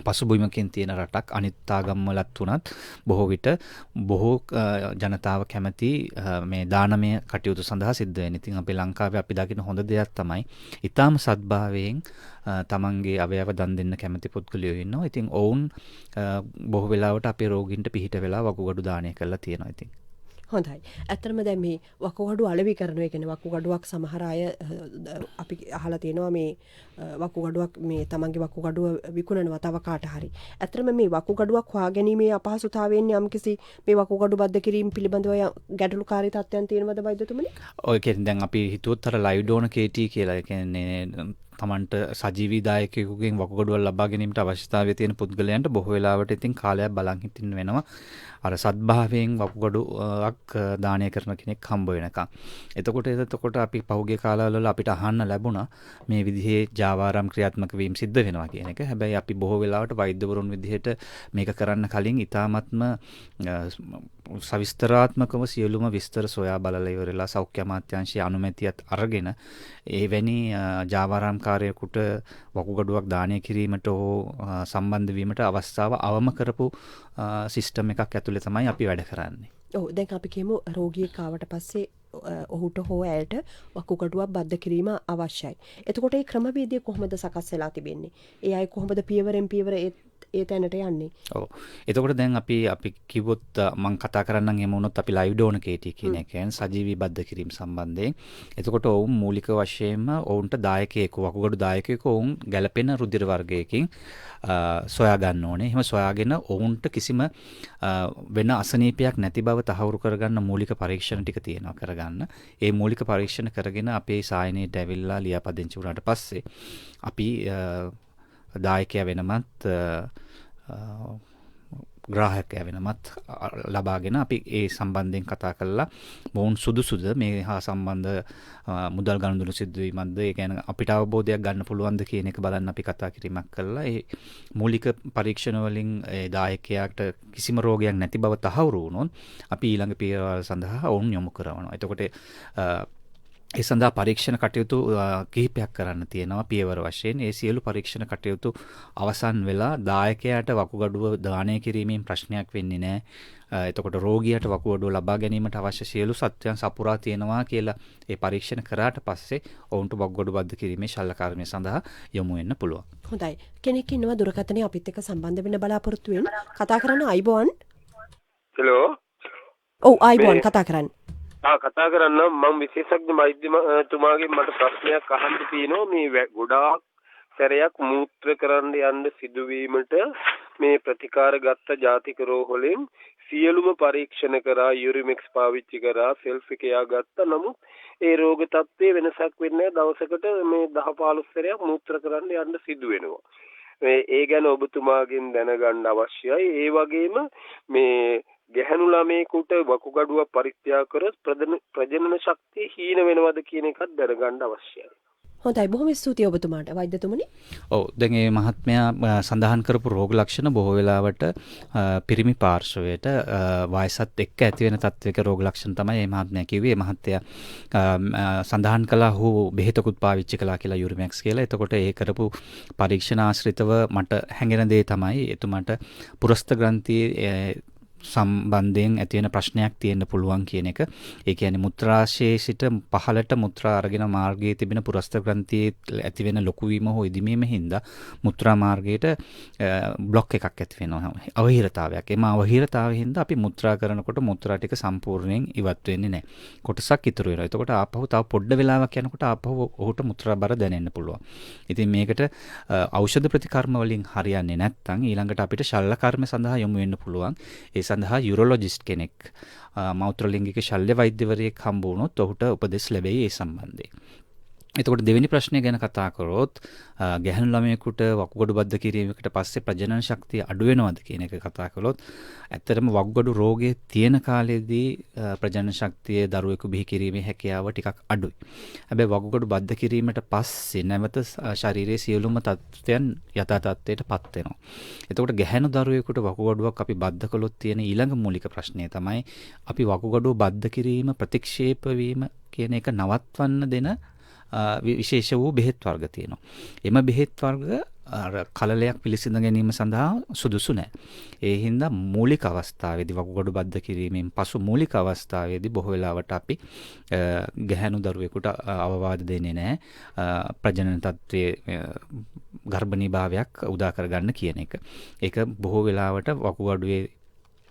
පසුබිමකින් තියෙන රටක්. අනිත් ආගම් වලත් උනත් බොහෝ විට බොහෝ ජනතාව කැමති මේ දානමය කටයුතු සඳහා සිද්ධ වෙන. ඉතින් අපේ ලංකාවේ අපි දකින හොඳ දෙයක් තමයි ඊටාම සත්භාවයෙන් තමන්ගේ අවයව දන් දෙන්න කැමති පුද්ගලයෝ ඉන්නවා. ඉතින් ඔවුන් බොහෝ වෙලාවට අපේ රෝගීන්ට පිහිට වෙලා වකුගඩු දානය කරලා තියෙනවා. ඉතින් හොඳයි. ඇත්තටම දැන් මේ වකුගඩු අලෙවි කරනවා. ඒ කියන්නේ වකුගඩුවක් සමහර අය අපි අහලා තියෙනවා මේ වකුගඩුවක් මේ තමන්ගේ වකුගඩුව විකුණනවා තව කාට හරි. ඇත්තටම මේ වකුගඩුවක් හොයාගැනීමේ අපහසුතාවයෙන් යම්කිසි මේ වකුගඩු බද්ධ කිරීම පිළිබඳව ගැටලුකාරී තත්ත්වයන් තියෙනවද වෛද්‍යතුමනි? ඔය කියන්නේ දැන් අපි හිතුවොත් අර ලයිව් ඩෝනර් KT කියලා කියන්නේ තමන්ට සජීවී දායකයෙකුගෙන් වකුගඩුවල් ලබා ගැනීමට අවශ්‍යතාවය තියෙන පුද්ගලයන්ට බොහෝ වෙලාවට ඉතින් කාලයක් බලන් හිටින්න වෙනවා. අර සද්භාවයෙන් වකුගඩුවක් දානය කරන කෙනෙක් හම්බ වෙනකම්. එතකොට අපි පහුගිය කාලවල අපිට අහන්න ලැබුණා මේ විදිහේ ජාවාරම් ක්‍රියාත්මක වීම සිද්ධ වෙනවා කියන එක. හැබැයි අපි බොහෝ වෙලාවට වෛද්‍යවරුන් විදිහට මේක කරන්න කලින් ඉතාමත්ම සවිස්තරාත්මකව සියලුම විස්තර සොයා බලලා ඉවරලා සෞඛ්‍ය අමාත්‍යාංශයේ අනුමැතියත් අරගෙන එවැනි ජාවාරම්කාරයෙකුට වකුගඩුවක් දානය කිරීමට හෝ සම්බන්ධ වීමට අවස්ථාව අවම කරපු සිස්ටම් එකක් ඇතුලේ තමයි අපි වැඩ කරන්නේ. ඔව් දැන් අපි කියමු රෝගියෙක් ආවට පස්සේ ඔහුට හෝ ඇයට වකුගඩුවක් බද්ධ කිරීම අවශ්‍යයි. එතකොට මේ ක්‍රමවේදය කොහොමද සකස් වෙලා තිබෙන්නේ? ඒ අය කොහොමද පියවරෙන් පියවර ඒ තැනට යන්නේ? ඔව්. එතකොට දැන් අපි කිව්වොත් මම කතා කරන්නම් එහෙම වුණොත් අපි ලයිව් ඩෝනකේටි කියන එකෙන් සජීවී බද්ධ කිරීම සම්බන්ධයෙන්. එතකොට ඔවුන් මූලික වශයෙන්ම ඔවුන්ට දායකයෙකු වකුගඩු දායකයෙකු ඔවුන් ගැළපෙන රුධිර වර්ගයකින් සොයා ගන්න ඕනේ. එහෙම සොයාගෙන ඔවුන්ට කිසිම වෙන අසනීපයක් නැති බව තහවුරු කරගන්න මූලික පරීක්ෂණ ටික තියෙනවා කරගන්න. ඒ මූලික පරීක්ෂණ කරගෙන අපේ සායනයට ඇවිල්ලා ලියාපදිංචි වුණාට පස්සේ අපි දායකයා වෙනමත් ග්‍රාහකයා වෙනමත් ලබාගෙන අපි ඒ සම්බන්ධයෙන් කතා කරලා මොවුන් සුදුසුද මේ හා සම්බන්ධ මුදල් ගනුදෙනු සිදුවීමක්ද ඒ කියන්නේ අපිට අවබෝධයක් ගන්න පුළුවන්ද කියන එක බලන්න අපි කතා කිරීමක් කළා. ඒ මූලික පරීක්ෂණ වලින් ඒ දායකයාට කිසිම රෝගයක් නැති බව තහවුරු වුණොත් අපි ඊළඟ පියවර සඳහා ඔවුන් යොමු කරනවා. එතකොට ඒ සඳහා පරීක්ෂණ කටයුතු කිහිපයක් කරන්න තියෙනවා පියවර වශයෙන්. ඒ සියලු පරීක්ෂණ කටයුතු අවසන් වෙලා දායකයාට වකුගඩුව දානය කිරීමෙන් ප්‍රශ්නයක් වෙන්නේ නැහැ. එතකොට රෝගියාට වකුගඩුව ලබා ගැනීමට අවශ්‍ය සියලු සත්‍යයන් සපුරා තියෙනවා කියලා ඒ පරීක්ෂණ කරාට පස්සේ ඔවුන්ට වකුගඩු බද්ධ කිරීමේ ශල්‍යකාර්යය සඳහා යොමු වෙන්න පුළුවන්. හොඳයි. කෙනෙක් ඉන්නවා දුරකථනයේ අපිත් එක්ක සම්බන්ධ වෙන්න බලාපොරොත්තු වෙන. කතා කරන්න අයිබෝන්. හෙලෝ. ඔව් අයිබෝන් කතා කරන්න. කතා කරන්න මම විශේෂඥ වෛද්‍යතුමාගෙන් මට ප්‍රශ්නයක් අහන්න තියෙනවා. මේ ගොඩාක් සැරයක් මූත්‍ර කරන්න යන්න සිදුවීමට මේ ප්‍රතිකාර ගත්ත ජාතික රෝහලෙන් සියලුම පරීක්ෂණ කරා, යුරිමෙක්ස් පාවිච්චි කරා, සෙල්ෆ් එක යාගත්තා. නමුත් ඒ රෝග තත්ත්වයේ වෙනසක් වෙන්නේ දවසකට මේ 10-15 සැරයක් මූත්‍ර කරන්න යන්න සිදු වෙනවා. ඒ ගැන ඔබතුමාගෙන් දැනගන්න අවශ්‍යයි. ඒ වගේම මේ ගැහැණු ළමයෙකුට වකුගඩුව පරිත්‍යාග කරොත් ප්‍රජනන ශක්තිය හීන වෙනවද කියන එකත් දැනගන්න අවශ්‍යයි. හොඳයි බොහොම ස්තුතියි ඔබතුමාට වෛද්‍යතුමනි. ඔව් දැන් මේ මහත්මයා සඳහන් කරපු රෝග ලක්ෂණ බොහෝ වෙලාවට පිරිමි පාර්ශවයට වයසත් එක්ක ඇති වෙන තත්වයක රෝග ලක්ෂණ තමයි මේ මහත්මයා කිව්වේ. මේ මහත්මයා සඳහන් කළා ඔහු බෙහෙතකුත් පාවිච්චි කළා කියලා යුරිමැක්ස් කියලා. එතකොට ඒ කරපු පරීක්ෂණ ආශ්‍රිතව මට හැඟෙන දේ තමයි එතුමාට පුරස්ත ග්‍රන්ථියේ සම්බන්ධයෙන් ඇති වෙන ප්‍රශ්නයක් තියෙන්න පුළුවන් කියන එක. ඒ කියන්නේ මුත්‍රාශයේ සිට පහළට මුත්‍රා අරගෙන මාර්ගයේ තිබෙන පුරස්ත ග්‍රන්ථියේ ඇති වෙන ලොකු වීම හෝ ඉදිමීම හින්දා මුත්‍රා මාර්ගයට બ્લોක් එකක් ඇති වෙනවා. අවහිරතාවයක්. එම අවහිරතාවය හින්දා අපි මුත්‍රා කරනකොට මුත්‍රා ටික සම්පූර්ණයෙන් ඉවත් වෙන්නේ නැහැ. කොටසක් ඉතුරු වෙනවා. එතකොට ආපහු තව පොඩ්ඩ වෙලාවක් යනකොට ආපහු ඔහුට මුත්‍රා බර දැනෙන්න පුළුවන්. ඉතින් මේකට ඖෂධ ප්‍රතිකර්ම වලින් හරියන්නේ නැත්නම් ඊළඟට අපිට ශල්‍ය කර්ම සඳහා යොමු වෙන්න පුළුවන්. ඒ සඳහා යුරොලොජිස්ට් කෙනෙක් මෞත්‍රලිංගික ශල්‍ය වෛද්‍යවරයෙක් හම්බ වුණොත් ඔහුට උපදෙස් ලැබෙයි ඒ සම්බන්ධයෙන්. එතකොට දෙවෙනි ප්‍රශ්නය ගැන කතා කරොත් ගැහැණු ළමයෙකුට වකුගඩු බද්ධ කිරීමකට පස්සේ ප්‍රජනන ශක්තිය අඩු වෙනවද කියන එක කතා කළොත් ඇත්තටම වකුගඩු රෝගයේ තියෙන කාලෙදී ප්‍රජනන ශක්තිය දරුවෙකු බිහි කිරීමේ හැකියාව ටිකක් අඩුයි. හැබැයි වකුගඩු බද්ධ කිරීමට පස්සේ නැවත ශරීරයේ සියලුම තත්ත්වයන් යථා තත්ත්වයටපත් වෙනවා. එතකොට ගැහැණු දරුවෙකුට වකුගඩුවක් අපි බද්ධ කළොත් තියෙන ඊළඟ මූලික ප්‍රශ්නය තමයි අපි වකුගඩුව බද්ධ කිරීම ප්‍රතික්ෂේප වීම කියන එක නවත්වන්න දෙන විශේෂ වූ බෙහෙත් වර්ග තියෙනවා. එම බෙහෙත් වර්ග කලලයක් පිළිසිඳ ගැනීම සඳහා සුදුසු නැහැ. ඒ හින්දා මූලික අවස්ථාවේදී වකුගඩු බද්ධ කිරීමෙන් පසු මූලික අවස්ථාවේදී බොහෝ වෙලාවට අපි ගැහැණු දරුවෙකුට අවවාද දෙන්නේ නැහැ. ප්‍රජනන තත්ත්වයේ ගර්භණී භාවයක් උදා කරගන්න කියන එක. ඒක බොහෝ වෙලාවට වකුගඩුවේ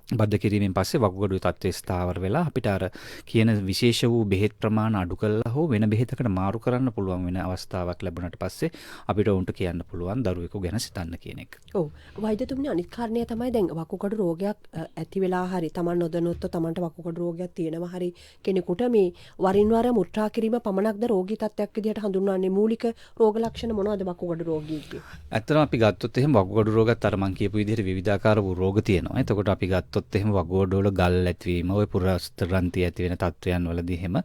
බද්ධ කිරීමෙන් පස්සේ වකුගඩුවේ තත්ත්වය ස්ථාවර වෙලා අපිට අර කියන විශේෂ වූ බෙහෙත් ප්‍රමාණ අඩු කළා හෝ වෙන බෙහෙතකට මාරු කරන්න පුළුවන් වෙන අවස්ථාවක් ලැබුණාට පස්සේ අපිට උන්ට කියන්න පුළුවන් දරුවෙකු ගැන සිතන්න කියන එක. ඔව් වෛද්‍යතුමනි අනිත් කාරණය තමයි දැන් වකුගඩු රෝගයක් ඇති වෙලා හරි Taman නොදැනුවොත් Tamanට වකුගඩු රෝගයක් තියෙනවා හරි කෙනෙකුට මේ වරින් වර මුත්‍රා කිරීම පමණක්ද රෝගී තත්ත්වයක් විදිහට හඳුන්වන්නේ මූලික රෝග ලක්ෂණ මොනවද වකුගඩු රෝගීගේ? ඇත්තටම අපි ගත්තොත් එහෙම වකුගඩු රෝගත් අර මං කියපු විදිහට විවිධාකාර වූ රෝග තියෙනවා. එතකොට අපි ගත්තොත් එහෙම වකුගඩු වල ගල් ඇතිවීම, ඔය පුරස්ත ග්‍රන්ථි ඇති වෙන තත්ත්වයන් වලදී එහෙම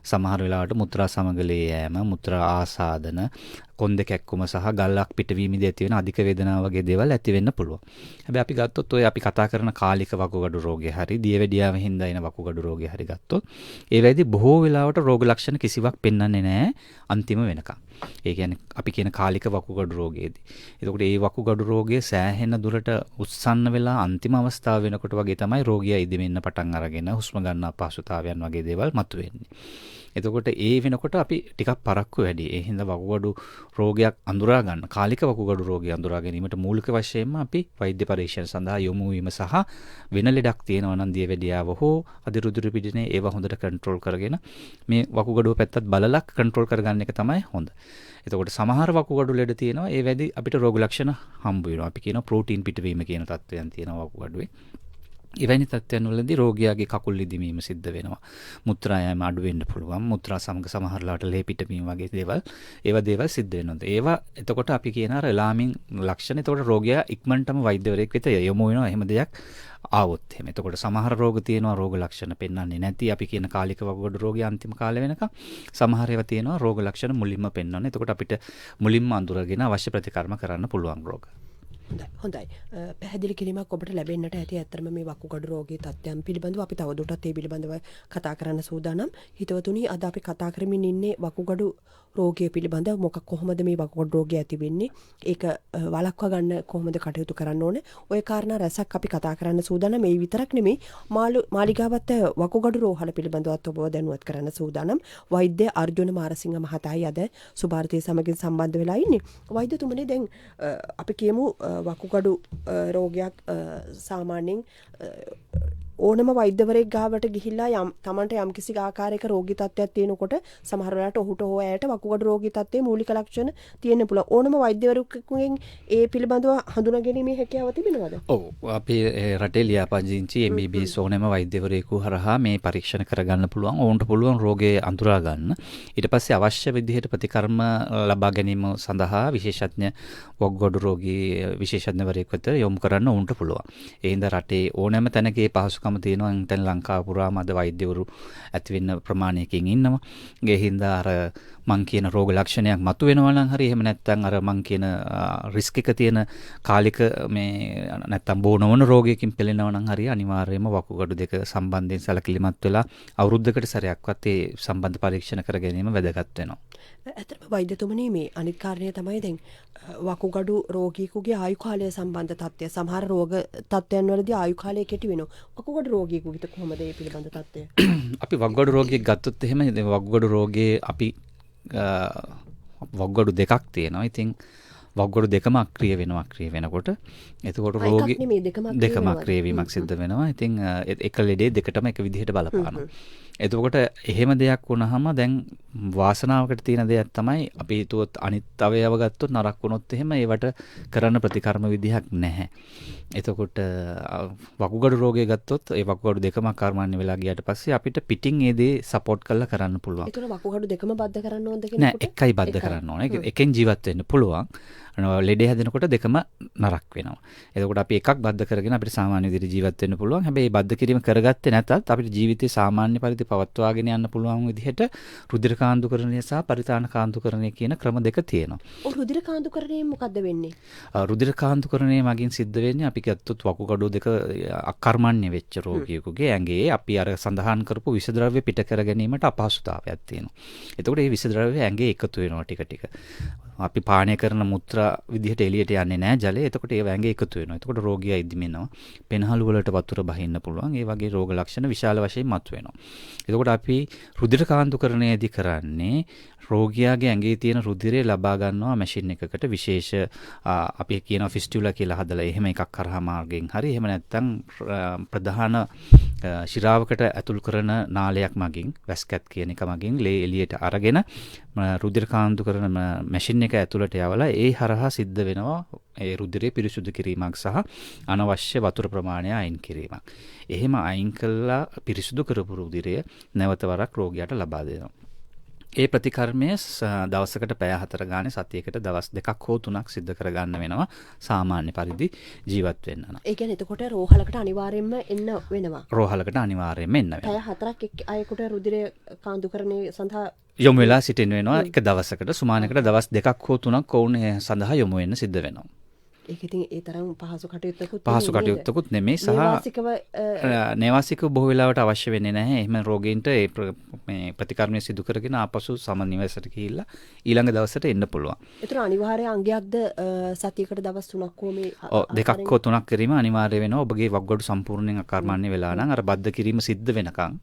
සමහර වෙලාවට මුත්‍රා සමගලේ යෑම, මුත්‍රා ආසාදන, කොන්ද කැක්කුම සහ ගල්ලක් පිටවීමේදී ඇති වෙන අධික වේදනාව වගේ දේවල් ඇති වෙන්න පුළුවන්. හැබැයි අපි ගත්තොත් ඔය අපි කතා කරන කාලික වකුගඩු රෝගය හරි දියවැඩියාවෙන් හින්දා එන වකුගඩු රෝගය හරි ගත්තොත් ඒ වෙයිදී බොහෝ වෙලාවට රෝග ලක්ෂණ කිසිවක් පෙන්වන්නේ නැහැ අන්තිම වෙනකම්. ඒ කියන්නේ අපි කියන කාලික වකුගඩු රෝගයේදී. එතකොට මේ වකුගඩු රෝගය සෑහෙන දුරට උස්සන්න වෙලා අන්තිම අවස්ථාව වෙනකොට වගේ තමයි රෝගියා ඉදිමෙන්න පටන් අරගෙන හුස්ම ගන්න අපහසුතාවයන් වගේ දේවල් මතුවෙන්නේ. එතකොට ඒ වෙනකොට අපි ටිකක් පරක්කු වැඩි. ඒ හින්දා වකුගඩු රෝගයක් අඳුරා ගන්න, කාලික වකුගඩු රෝගය අඳුරා ගැනීමට මූලික වශයෙන්ම අපි වෛද්‍ය පරීක්ෂණ සඳහා යොමු වීම සහ වෙන ලෙඩක් තියෙනවා නම් දියවැඩියාව හෝ අධිරුධිර පීඩනය ඒවා හොඳට කන්ට්‍රෝල් කරගෙන මේ වකුගඩුව පැත්තත් බලලා කන්ට්‍රෝල් කරගන්න එක තමයි හොඳ. එතකොට සමහර වකුගඩු ලෙඩ තියෙනවා ඒ වැඩි අපිට රෝග ලක්ෂණ හම්බ වෙනවා. අපි කියනවා ප්‍රෝටීන් පිටවීම කියන තත්ත්වයන් තියෙනවා වකුගඩුවේ. එවැනි තත්ත්වයන් වලදී රෝගියාගේ කකුල් ඉදිමීම සිද්ධ වෙනවා. මුත්‍රා යෑම අඩු වෙන්න පුළුවන්. මුත්‍රා සමග සමහරලාට ලේ පිටවීම වගේ දේවල් ඒවා දේවල් සිද්ධ වෙනවා. ඒවා එතකොට අපි කියන අර ලාමින් ලක්ෂණ. එතකොට රෝගියා ඉක්මනටම වෛද්‍යවරයෙක් වෙත යොමු වෙනවා. එහෙම දෙයක් ආවොත් එහෙම. එතකොට සමහර රෝග තියෙනවා රෝග ලක්ෂණ පෙන්වන්නේ නැති. අපි කියන කාලික වකුගඩු රෝගය අන්තිම කාලේ වෙනකම් සමහර ඒවා තියෙනවා රෝග ලක්ෂණ මුලින්ම පෙන්වන්නේ. එතකොට අපිට මුලින්ම අඳුරගෙන අවශ්‍ය ප්‍රතිකර්ම කරන්න පුළුවන් රෝග. හොඳයි පැහැදිලි කිරීමක් ඔබට ලැබෙන්නට ඇති. ඇත්තටම මේ වකුගඩු රෝගී තත්ත්වයන් පිළිබඳව අපි තවදුරටත් ඒ පිළිබඳව කතා කරන්න සූදානම්. හිතවතුනි අද අපි කතා කරමින් ඉන්නේ වකුගඩු රෝගය පිළිබඳව. කොහොමද මේ වකුගඩු රෝගය ඇති වෙන්නේ? ඒක වළක්වා ගන්න කොහොමද කටයුතු කරන්න ඕනේ? ওই කාරණා රැසක් අපි කතා කරන්න සූදානම්. මේ විතරක් නෙමෙයි මාලිගාවත් වකුගඩු රෝහල පිළිබඳවත් ඔබව දැනුවත් කරන්න සූදානම්. වෛද්‍ය අර්ජුන මාරසිංහ මහතායි අද සුභාරතී සමගින් සම්බන්ධ වෙලා ඉන්නේ. වෛද්‍යතුමනි දැන් අපි කියමු වකුගඩු රෝගයක් සාමාන්‍යයෙන් ඕනම වෛද්‍යවරයෙක් ගාවට ගිහිල්ලා තමන්ට යම්කිසි ආකාරයක රෝගී තත්ත්වයක් තියෙනකොට සමහර වෙලාවට ඔහුට හෝ ඇයට වකුගඩු රෝගී තත්ත්වයේ මූලික ලක්ෂණ තියෙන්න පුළුවන්. ඕනම වෛද්‍යවරයෙකුගෙන් ඒ පිළිබඳව හඳුනා ගැනීමේ හැකියාව තිබෙනවද? ඔව්. අපේ රටේ ලියාපදිංචි MBBS ඕනෑම වෛද්‍යවරයෙකු හරහා මේ පරීක්ෂණ කරගන්න පුළුවන්. ඔවුන්ට පුළුවන් රෝගය අඳුරා ගන්න. ඊට පස්සේ අවශ්‍ය විදිහට ප්‍රතිකර්ම ලබා ගැනීම සඳහා විශේෂඥ වකුගඩු රෝගී විශේෂඥවරයෙකු වෙත යොමු කරන්න ඔවුන්ට පුළුවන්. ඒ හින්දා රටේ ඕනෑම තැනක පහසුකම් තියෙනවා. දැන් ලංකාව පුරාම අද වෛද්‍යවරු ඇති වෙන්න ප්‍රමාණයකින් ඉන්නවා. ඒ හින්දා අර මං කියන රෝග ලක්ෂණයක් මතුවෙනවා නම් හරි එහෙම නැත්නම් අර මං කියන රිස්ක් එක තියෙන කාලික මේ නැත්නම් බෝනවන රෝගයකින් පෙළෙනවා නම් හරි අනිවාර්යයෙන්ම වකුගඩු දෙක සම්බන්ධයෙන් සැලකිලිමත් වෙලා අවුරුද්දකට සැරයක්වත් ඒ සම්බන්ධ පරීක්ෂණ කර ගැනීම වැදගත් වෙනවා. ඇත්තටම වෛද්‍යතුමනි මේ අනිත් කාරණය තමයි දැන් වකුගඩු රෝගීකුගේ ආයු කාලය සම්බන්ධ තත්ත්වය. සමහර රෝග තත්ත්වයන් වලදී ආයු කාලය කෙටි වෙනවා. වකුගඩු රෝගීකුට කොහොමද මේ පිළිබඳ තත්ත්වය? අපි වකුගඩු රෝගියෙක් ගත්තොත් එහෙම වකුගඩු රෝගයේ අපි වකුගඩු දෙකක් තියෙනවා. ඉතින් වකුගඩු දෙකම අක්‍රිය වෙනවා අක්‍රිය වෙනකොට. එතකොට රෝගී දෙකම අක්‍රිය වීමක් සිද්ධ වෙනවා. ඉතින් එක ලෙඩේ දෙකටම එක විදිහට බලපානවා. එතකොට එහෙම දෙයක් වුණාම දැන් වාසනාවකට තියෙන දෙයක් තමයි අපි හිතුවොත් අනිත් අවයව ගත්තොත් නරක වුණොත් එහෙම ඒවට කරන්න ප්‍රතිකර්ම විදිහක් නැහැ. එතකොට වකුගඩු රෝගය ගත්තොත් ඒ වකුගඩු දෙකම කර්මාන්‍ය වෙලා ගියාට පස්සේ අපිට පිටින් ඒ දේ සපෝට් කරලා කරන්න පුළුවන්. ඒතර වකුගඩු දෙකම බද්ධ කරන්න ඕනද නෑ එකයි බද්ධ කරන්න ඕනේ. එකෙන් ජීවත් වෙන්න පුළුවන්. ලෙඩේ හැදෙනකොට දෙකම නරක වෙනවා. එතකොට අපි එකක් බද්ධ කරගෙන අපිට සාමාන්‍ය විදිහට ජීවත් වෙන්න පුළුවන්. හැබැයි බද්ධ කිරීම කරගත්තේ නැතත් අපිට ජීවිතේ සාමාන්‍ය පරිදි පවත්වාගෙන යන්න පුළුවන් විදිහට රුධිර කාන්දුකරණය සහ පරිතාන කාන්දුකරණය කියන ක්‍රම දෙක තියෙනවා. ඔය රුධිර කාන්දුකරණය මොකද්ද වෙන්නේ? රුධිර කාන්දුකරණය මගින් සිද්ධ වෙන්නේ අපි ගත්තොත් වකුගඩු දෙක අකර්මණ්‍ය වෙච්ච රෝගියෙකුගේ ඇඟේ අපි අර සඳහන් කරපු විෂ ද්‍රව්‍ය පිට කර ගැනීමට අපහසුතාවයක් තියෙනවා. එතකොට මේ විෂ ද්‍රව්‍ය ඇඟේ එකතු වෙනවා ටික ටික. අපි පානය කරන මුත්‍රා විදිහට එළියට යන්නේ නැහැ ජලය. එතකොට ඒව ඇඟේ එකතු වෙනවා. එතකොට රෝගියා ඉදිමෙනවා. පෙනහළු වලට වතුර බහින්න පුළුවන්. ඒ වගේ රෝග ලක්ෂණ විශාල වශයෙන් මතුවෙනවා. එතකොට අපි රුධිර කාන්දුකරණයේදී කරන්නේ රෝගියාගේ ඇඟේ තියෙන රුධිරය ලබා ගන්නවා මැෂින් එකකට විශේෂ අපි කියනවා ෆිස්ටියුලා කියලා හදලා එහෙම එකක් කරහා මාර්ගයෙන් හරි එහෙම නැත්නම් ප්‍රධාන ශිරාවකට ඇතුල් කරන නාලයක් මගින් වැස්කැත් කියන එක මගින් ලේ එළියට අරගෙන රුධිර කාන්දුකරණ මැෂින් එක ඇතුළට යවලා ඒ හරහා සිද්ධ වෙනවා ඒ රුධිරය පිරිසුදු කිරීමක් සහ අනවශ්‍ය වතුර ප්‍රමාණය අයින් කිරීමක්. එහෙම අයින් කළා පිරිසුදු කරපු රුධිරය නැවත වරක් රෝගියාට ලබා දෙනවා. ඒ ප්‍රතිකර්මය දවසකට පැය 4 ගානේ සතියකට දවස් 2ක් හෝ 3ක් සිද්ධ කරගන්න වෙනවා සාමාන්‍ය පරිදි ජීවත් වෙන්න නම්. ඒ කියන්නේ එතකොට රෝහලකට අනිවාර්යයෙන්ම එන්න වෙනවා. රෝහලකට අනිවාර්යයෙන්ම එන්න වෙනවා. පැය 4ක් අයෙකුට රුධිරය කාන්දුකරණය සඳහා යොමු වෙලා සිටින්න වෙනවා එක දවසකට සුමානකට දවස් 2ක් හෝ 3ක් ඔවුන් සඳහා යොමු වෙන්න සිද්ධ වෙනවා. ඒක ඉතින් ඒ තරම් පහසු කටයුත්තකුත් පහසු කටයුත්තකුත් නෙමෙයි සහ නේවාසිකව බොහෝ වෙලාවට අවශ්‍ය වෙන්නේ නැහැ. එහෙම රෝගීන්ට මේ ප්‍රතිකර්මය සිදු කරගෙන ආපසු සම නිවසට ගිහිල්ලා ඊළඟ දවසට එන්න පුළුවන්. ඒතර අනිවාර්ය අංගයක්ද සතියකට දවස් 3ක් හෝ මේ දෙකක් හෝ 3ක් කිරීම අනිවාර්ය වෙනවා. ඔබගේ වක්ගඩු සම්පූර්ණයෙන් අකර්මණ්‍ය වෙලා නම් අර බද්ධ කිරීම සිද්ධ වෙනකන්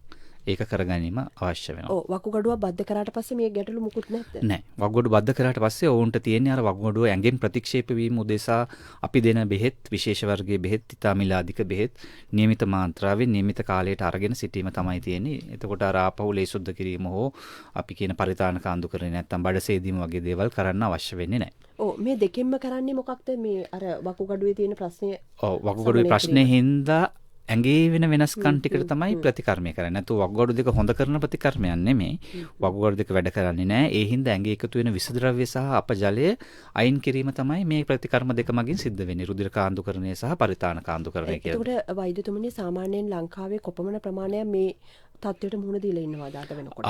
ඒක කරගැනීම අවශ්‍ය වෙනවා. ඔව් වකුගඩුව බද්ධ කරාට පස්සේ මේ ගැටලු මුකුත් නැද්ද? නැහැ. වකුගඩු බද්ධ කරාට පස්සේ ඔවුන්ට තියෙන්නේ අර වකුගඩුව ඇඟෙන් ප්‍රතික්ෂේප වීම උදෙසා අපි දෙන බෙහෙත් විශේෂ වර්ගයේ බෙහෙත් ඉතාමිලාධික බෙහෙත් નિયમિત මාත්‍රාවෙන් નિયમિત කාලයට අරගෙන සිටීම තමයි තියෙන්නේ. එතකොට අර ආපහු ලේ සුද්ධ කිරීම හෝ අපි කියන පරිතාන කාන්දුකරණය නැත්තම් බඩසේදීම වගේ දේවල් කරන්න අවශ්‍ය වෙන්නේ නැහැ. ඔව් මේ දෙකෙන්ම කරන්නේ මොකක්ද මේ අර වකුගඩුවේ තියෙන ප්‍රශ්නේ? ඔව් වකුගඩුවේ ප්‍රශ්නේ හින්දා ඇඟේ වෙන වෙනස්කම් ටිකට තමයි ප්‍රතිකර්මය කරන්නේ. නැතු වකුගඩු දෙක හොඳ කරන ප්‍රතිකර්මයක් නෙමෙයි. වකුගඩු දෙක වැඩ කරන්නේ නැහැ. ඒ හින්දා ඇඟේ එකතු වෙන විස ද්‍රව්‍ය සහ අපජලය අයින් කිරීම තමයි මේ ප්‍රතිකර්ම දෙක මගින් සිද්ධ වෙන්නේ. රුධිර කාන්දුකරණය සහ පරිතාන කාන්දුකරණය කියලා. ඒකට වෛද්‍යතුමනි සාමාන්‍යයෙන් ලංකාවේ කොපමණ ප්‍රමාණයක් මේ තත්ත්වයට මුහුණ දීලා ඉන්නවද අද වෙනකොට?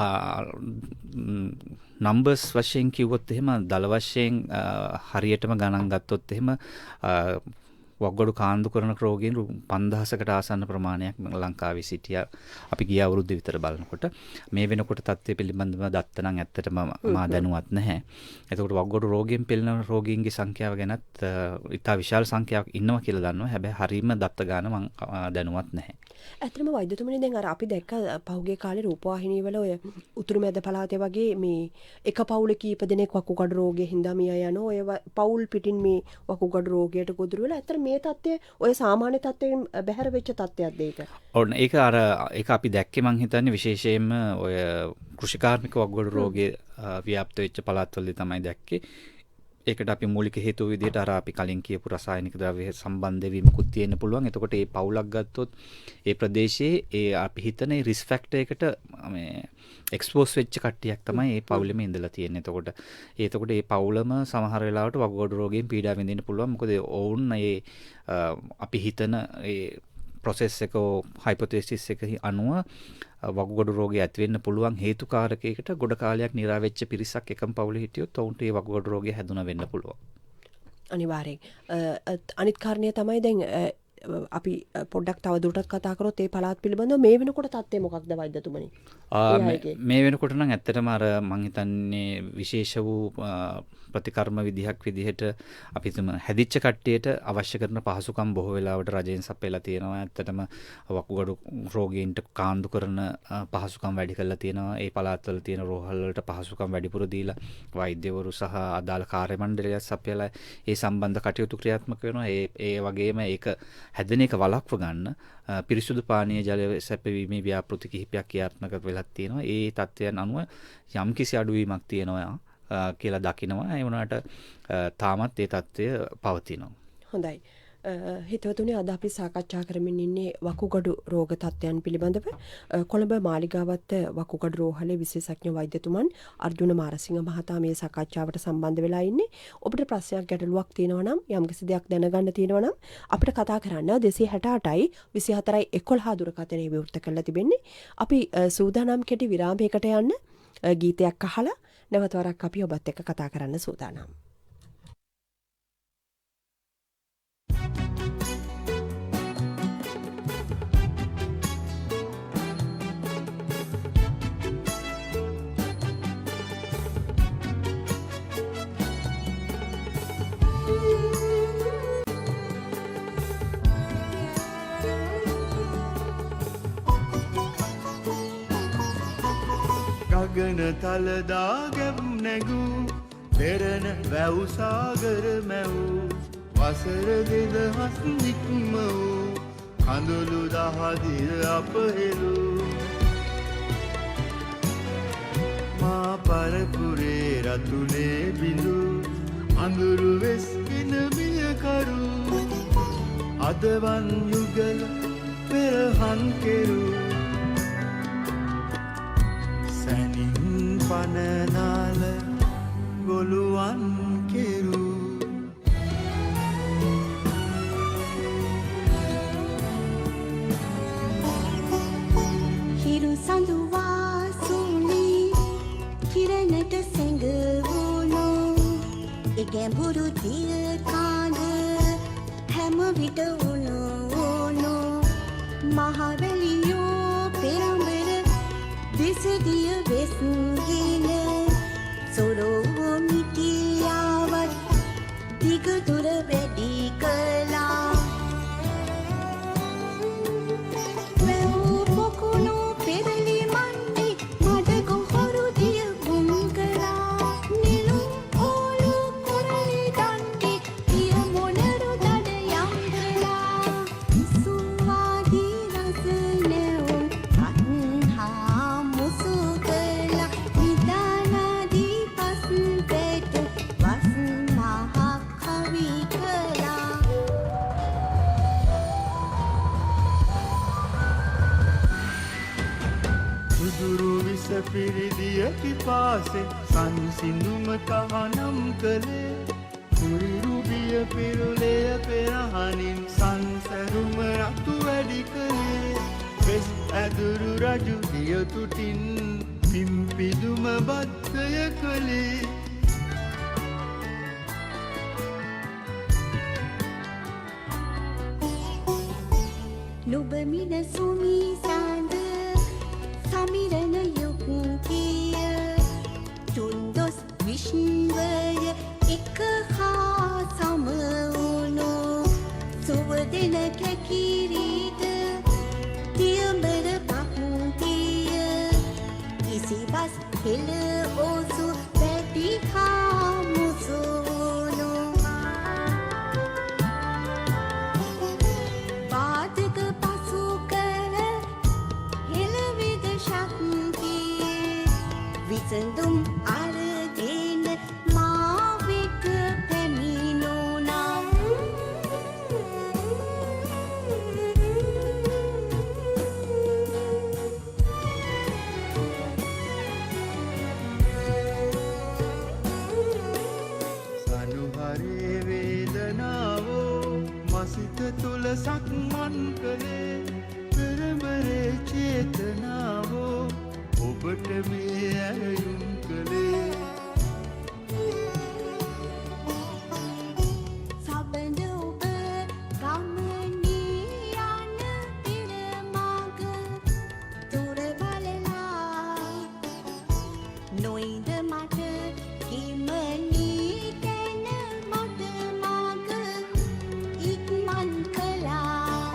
නම්බර්ස් වශයෙන් කිව්වොත් එහෙම දල වශයෙන් හරියටම ගණන් ගත්තොත් එහෙම වක්ගඩු කාන්දුකරණ රෝගීන් 5000කට ආසන්න ප්‍රමාණයක් ලංකාවේ සිටියා. අපි ගිය අවුරුද්ද විතර බලනකොට මේ වෙනකොට තත්ත්වය පිළිබඳව දත්ත නම් ඇත්තටම මා දැනුවත් නැහැ. එතකොට වක්ගඩු රෝගීන් පෙළෙන රෝගීන්ගේ සංඛ්‍යාව ගැනත් ඉතා විශාල සංඛ්‍යාවක් ඉන්නවා කියලා දන්නවා. හැබැයි හරීම දත්ත ගන්න මම දැනුවත් නැහැ. ඇත්තටම වෛද්‍යතුමනි දැන් අර අපි දැක්ක පහුගිය කාලේ රූපවාහිනී වල ඔය උතුරු මැද පළාතේ වගේ මේ එක පවුල කීප දෙනෙක් වකුගඩු රෝගයෙන් හින්දා මිය යන ඔය පවුල් පිටින් මේ වකුගඩු රෝගයට ගොදුරු වෙලා ඇත්තට මේ තත්ත්වය ඔය සාමාන්‍ය තත්ත්වයෙන් බැහැර වෙච්ච තත්ත්වයක්ද ඒක? ඔව් ඒක අපි දැක්කේ මං හිතන්නේ විශේෂයෙන්ම ඔය කෘෂිකාර්මික වකුගඩු රෝගයේ ව්‍යාප්ත වෙච්ච පළාත්වලදී තමයි දැක්කේ. ඒකට අපි මූලික හේතුව විදිහට අර අපි කලින් කියපු රසායනික ද්‍රව්‍ය සම්බන්ධ වීමකුත් තියෙන්න පුළුවන්. එතකොට මේ පවුලක් ගත්තොත් ඒ ප්‍රදේශයේ ඒ අපි හිතන රිස්ක් ෆැක්ටර් එකට මේ එක්ස්පෝස් වෙච්ච කට්ටියක් තමයි මේ පවුලෙම ඉඳලා තියෙන්නේ. එතකොට මේ පවුලම සමහර වෙලාවට වකුගඩු රෝගයෙන් පීඩා විඳින්න පුළුවන්. මොකද ඔවුන් මේ අපි හිතන ඒ ප්‍රොසෙස් එක හයිපොතෙසිස් එක අනුව වකුගඩු රෝගය ඇති වෙන්න පුළුවන් හේතුකාරකයකට ගොඩ කාලයක් නිරා වෙච්ච පිරිසක් එකම පවුලේ හිටියොත් ඔවුන්ට මේ වකුගඩු රෝගය හැදුනා වෙන්න පුළුවන්. අනිවාර්යෙන්. අනිත් කාරණය තමයි දැන් අපි පොඩ්ඩක් තව දුරටත් කතා කරොත් ඒ පළාත් පිළිබඳව මේ වෙනකොට තත්ත්වය මොකක්ද වෛද්‍යතුමනි? මේ වෙනකොට නම් ඇත්තටම අර මං හිතන්නේ විශේෂ වූ ප්‍රතිකර්ම විදිහට අපි හැදිච්ච කට්ටියට අවශ්‍ය කරන පහසුකම් බොහෝ වෙලාවට රජයෙන් සපයලා තියෙනවා. ඇත්තටම වකුගඩු රෝගීන්ට කාන්දු කරන පහසුකම් වැඩි කරලා තියෙනවා. ඒ පළාත්වල තියෙන රෝහල් වලට පහසුකම් වැඩිපුර දීලා වෛද්‍යවරු සහ අදාළ කාර්ය මණ්ඩලයක් සපයලා ඒ සම්බන්ධ කටයුතු ක්‍රියාත්මක වෙනවා. ඒ වගේම ඒක හැදෙන එක වළක්ව ගන්න පිරිසුදු පානීය ජල සැපයීමේ ව්‍යාපෘති කිහිපයක් ක්‍රියාත්මක වෙලා තියෙනවා. ඒ තත්ත්වයන් අනුව යම්කිසි අඩුවීමක් තියෙනවා කියලා දකිනවා. ඒ වුණාට තාමත් ඒ තත්ත්වය පවතිනවා. හොඳයි. හිතවතුනි අද අපි සාකච්ඡා කරමින් ඉන්නේ වකුගඩු රෝග තත්ත්වයන් පිළිබඳව. කොළඹ මාලිගාවත් වකුගඩු රෝහලේ විශේෂඥ වෛද්‍යතුමන් අර්ජුන මාරසිංහ මහතා මේ සාකච්ඡාවට සම්බන්ධ වෙලා ඉන්නේ. ඔබට ප්‍රශ්නයක් ගැටලුවක් තියෙනවා නම් යම්කිසි දෙයක් දැනගන්න තියෙනවා නම් අපිට කතා කරන්න 268යි 24යි 11 දුරකථනයේ විවෘත කරලා තිබෙන්නේ. අපි සූදානම් කෙටි විරාමයකට යන්න ගීතයක් අහලා නැවත වරක් අපි ඔබත් එක්ක කතා කරන්න සූදානම්. තලදා ගැබ් නැගූ පෙරණ වැව් සාගර මැවූ වසර 2000 නික්ම වූ කඳුළු දහදිය අප හෙළූ මා පරපුරේ රතුලේ බිඳු අඳුරු වෙස්කින මියකරු අදවන් යුගල පෙරහන් කෙරූ සැනින් පනනාල ගොළුවන් කෙරූ හිරු සඳුවා සුලි කිරණට සැඟවුණු එගැඹුරු දිය කාඳ හැම විට උණු උණු මහවැලියෝ පෙරඹර දිසදිය වෙස්ගෙන සොරෝ මිටියාවත් දිගදුර වැඩි කළා වැව් පොකුණු පෙරලි මන්නේ මඩ ගොහරු දිය ගුම් කළා නිලුම් ඕලු කුරලි දණ්ඩේ පිය මොනරු දඩ යම් කළා සුවාදී රස නැවුම් අත්හා මුසු කළා නිදානාදී පස් පැට වස් මහා කවි කළා සුදුරු විස පිරිදිය පිපාසේ සංසිඳුම තහනම් කළේ කුරිරුබිය පිරුලය පෙරහනින් සංසරුම රතු වැඩි කළේ වෙස් ඇදුරු රජු දිය තුටින් පිම්පිදුම බද්ධය කළේ නුබමින සුමි සඳ සමිරන යුක්තිය තුන්දොස් විශ්වය එක හා සමවුණු සුවදෙන කැකිරීට තියඹර පක්තිය කිසිබස් හෙළ ඕසු පැටි හා මුසුණු පාදක පසු කර හෙළවිද ශක්තියේ විසඳුම් අරගෙන මා වෙත පැමිණුණා සනුහරේ වේදනාවෝ මසිත තුල සක්මන් කළේ පෙරඹරේ චේතනාවෝ ඔබට මේ ඇයුම් කළේ සබඳ ඔබ ගමනේ යන පෙරමග දුර බලලා නොයිද මට හිමනී තැන මට මග ඉක්මන් කළා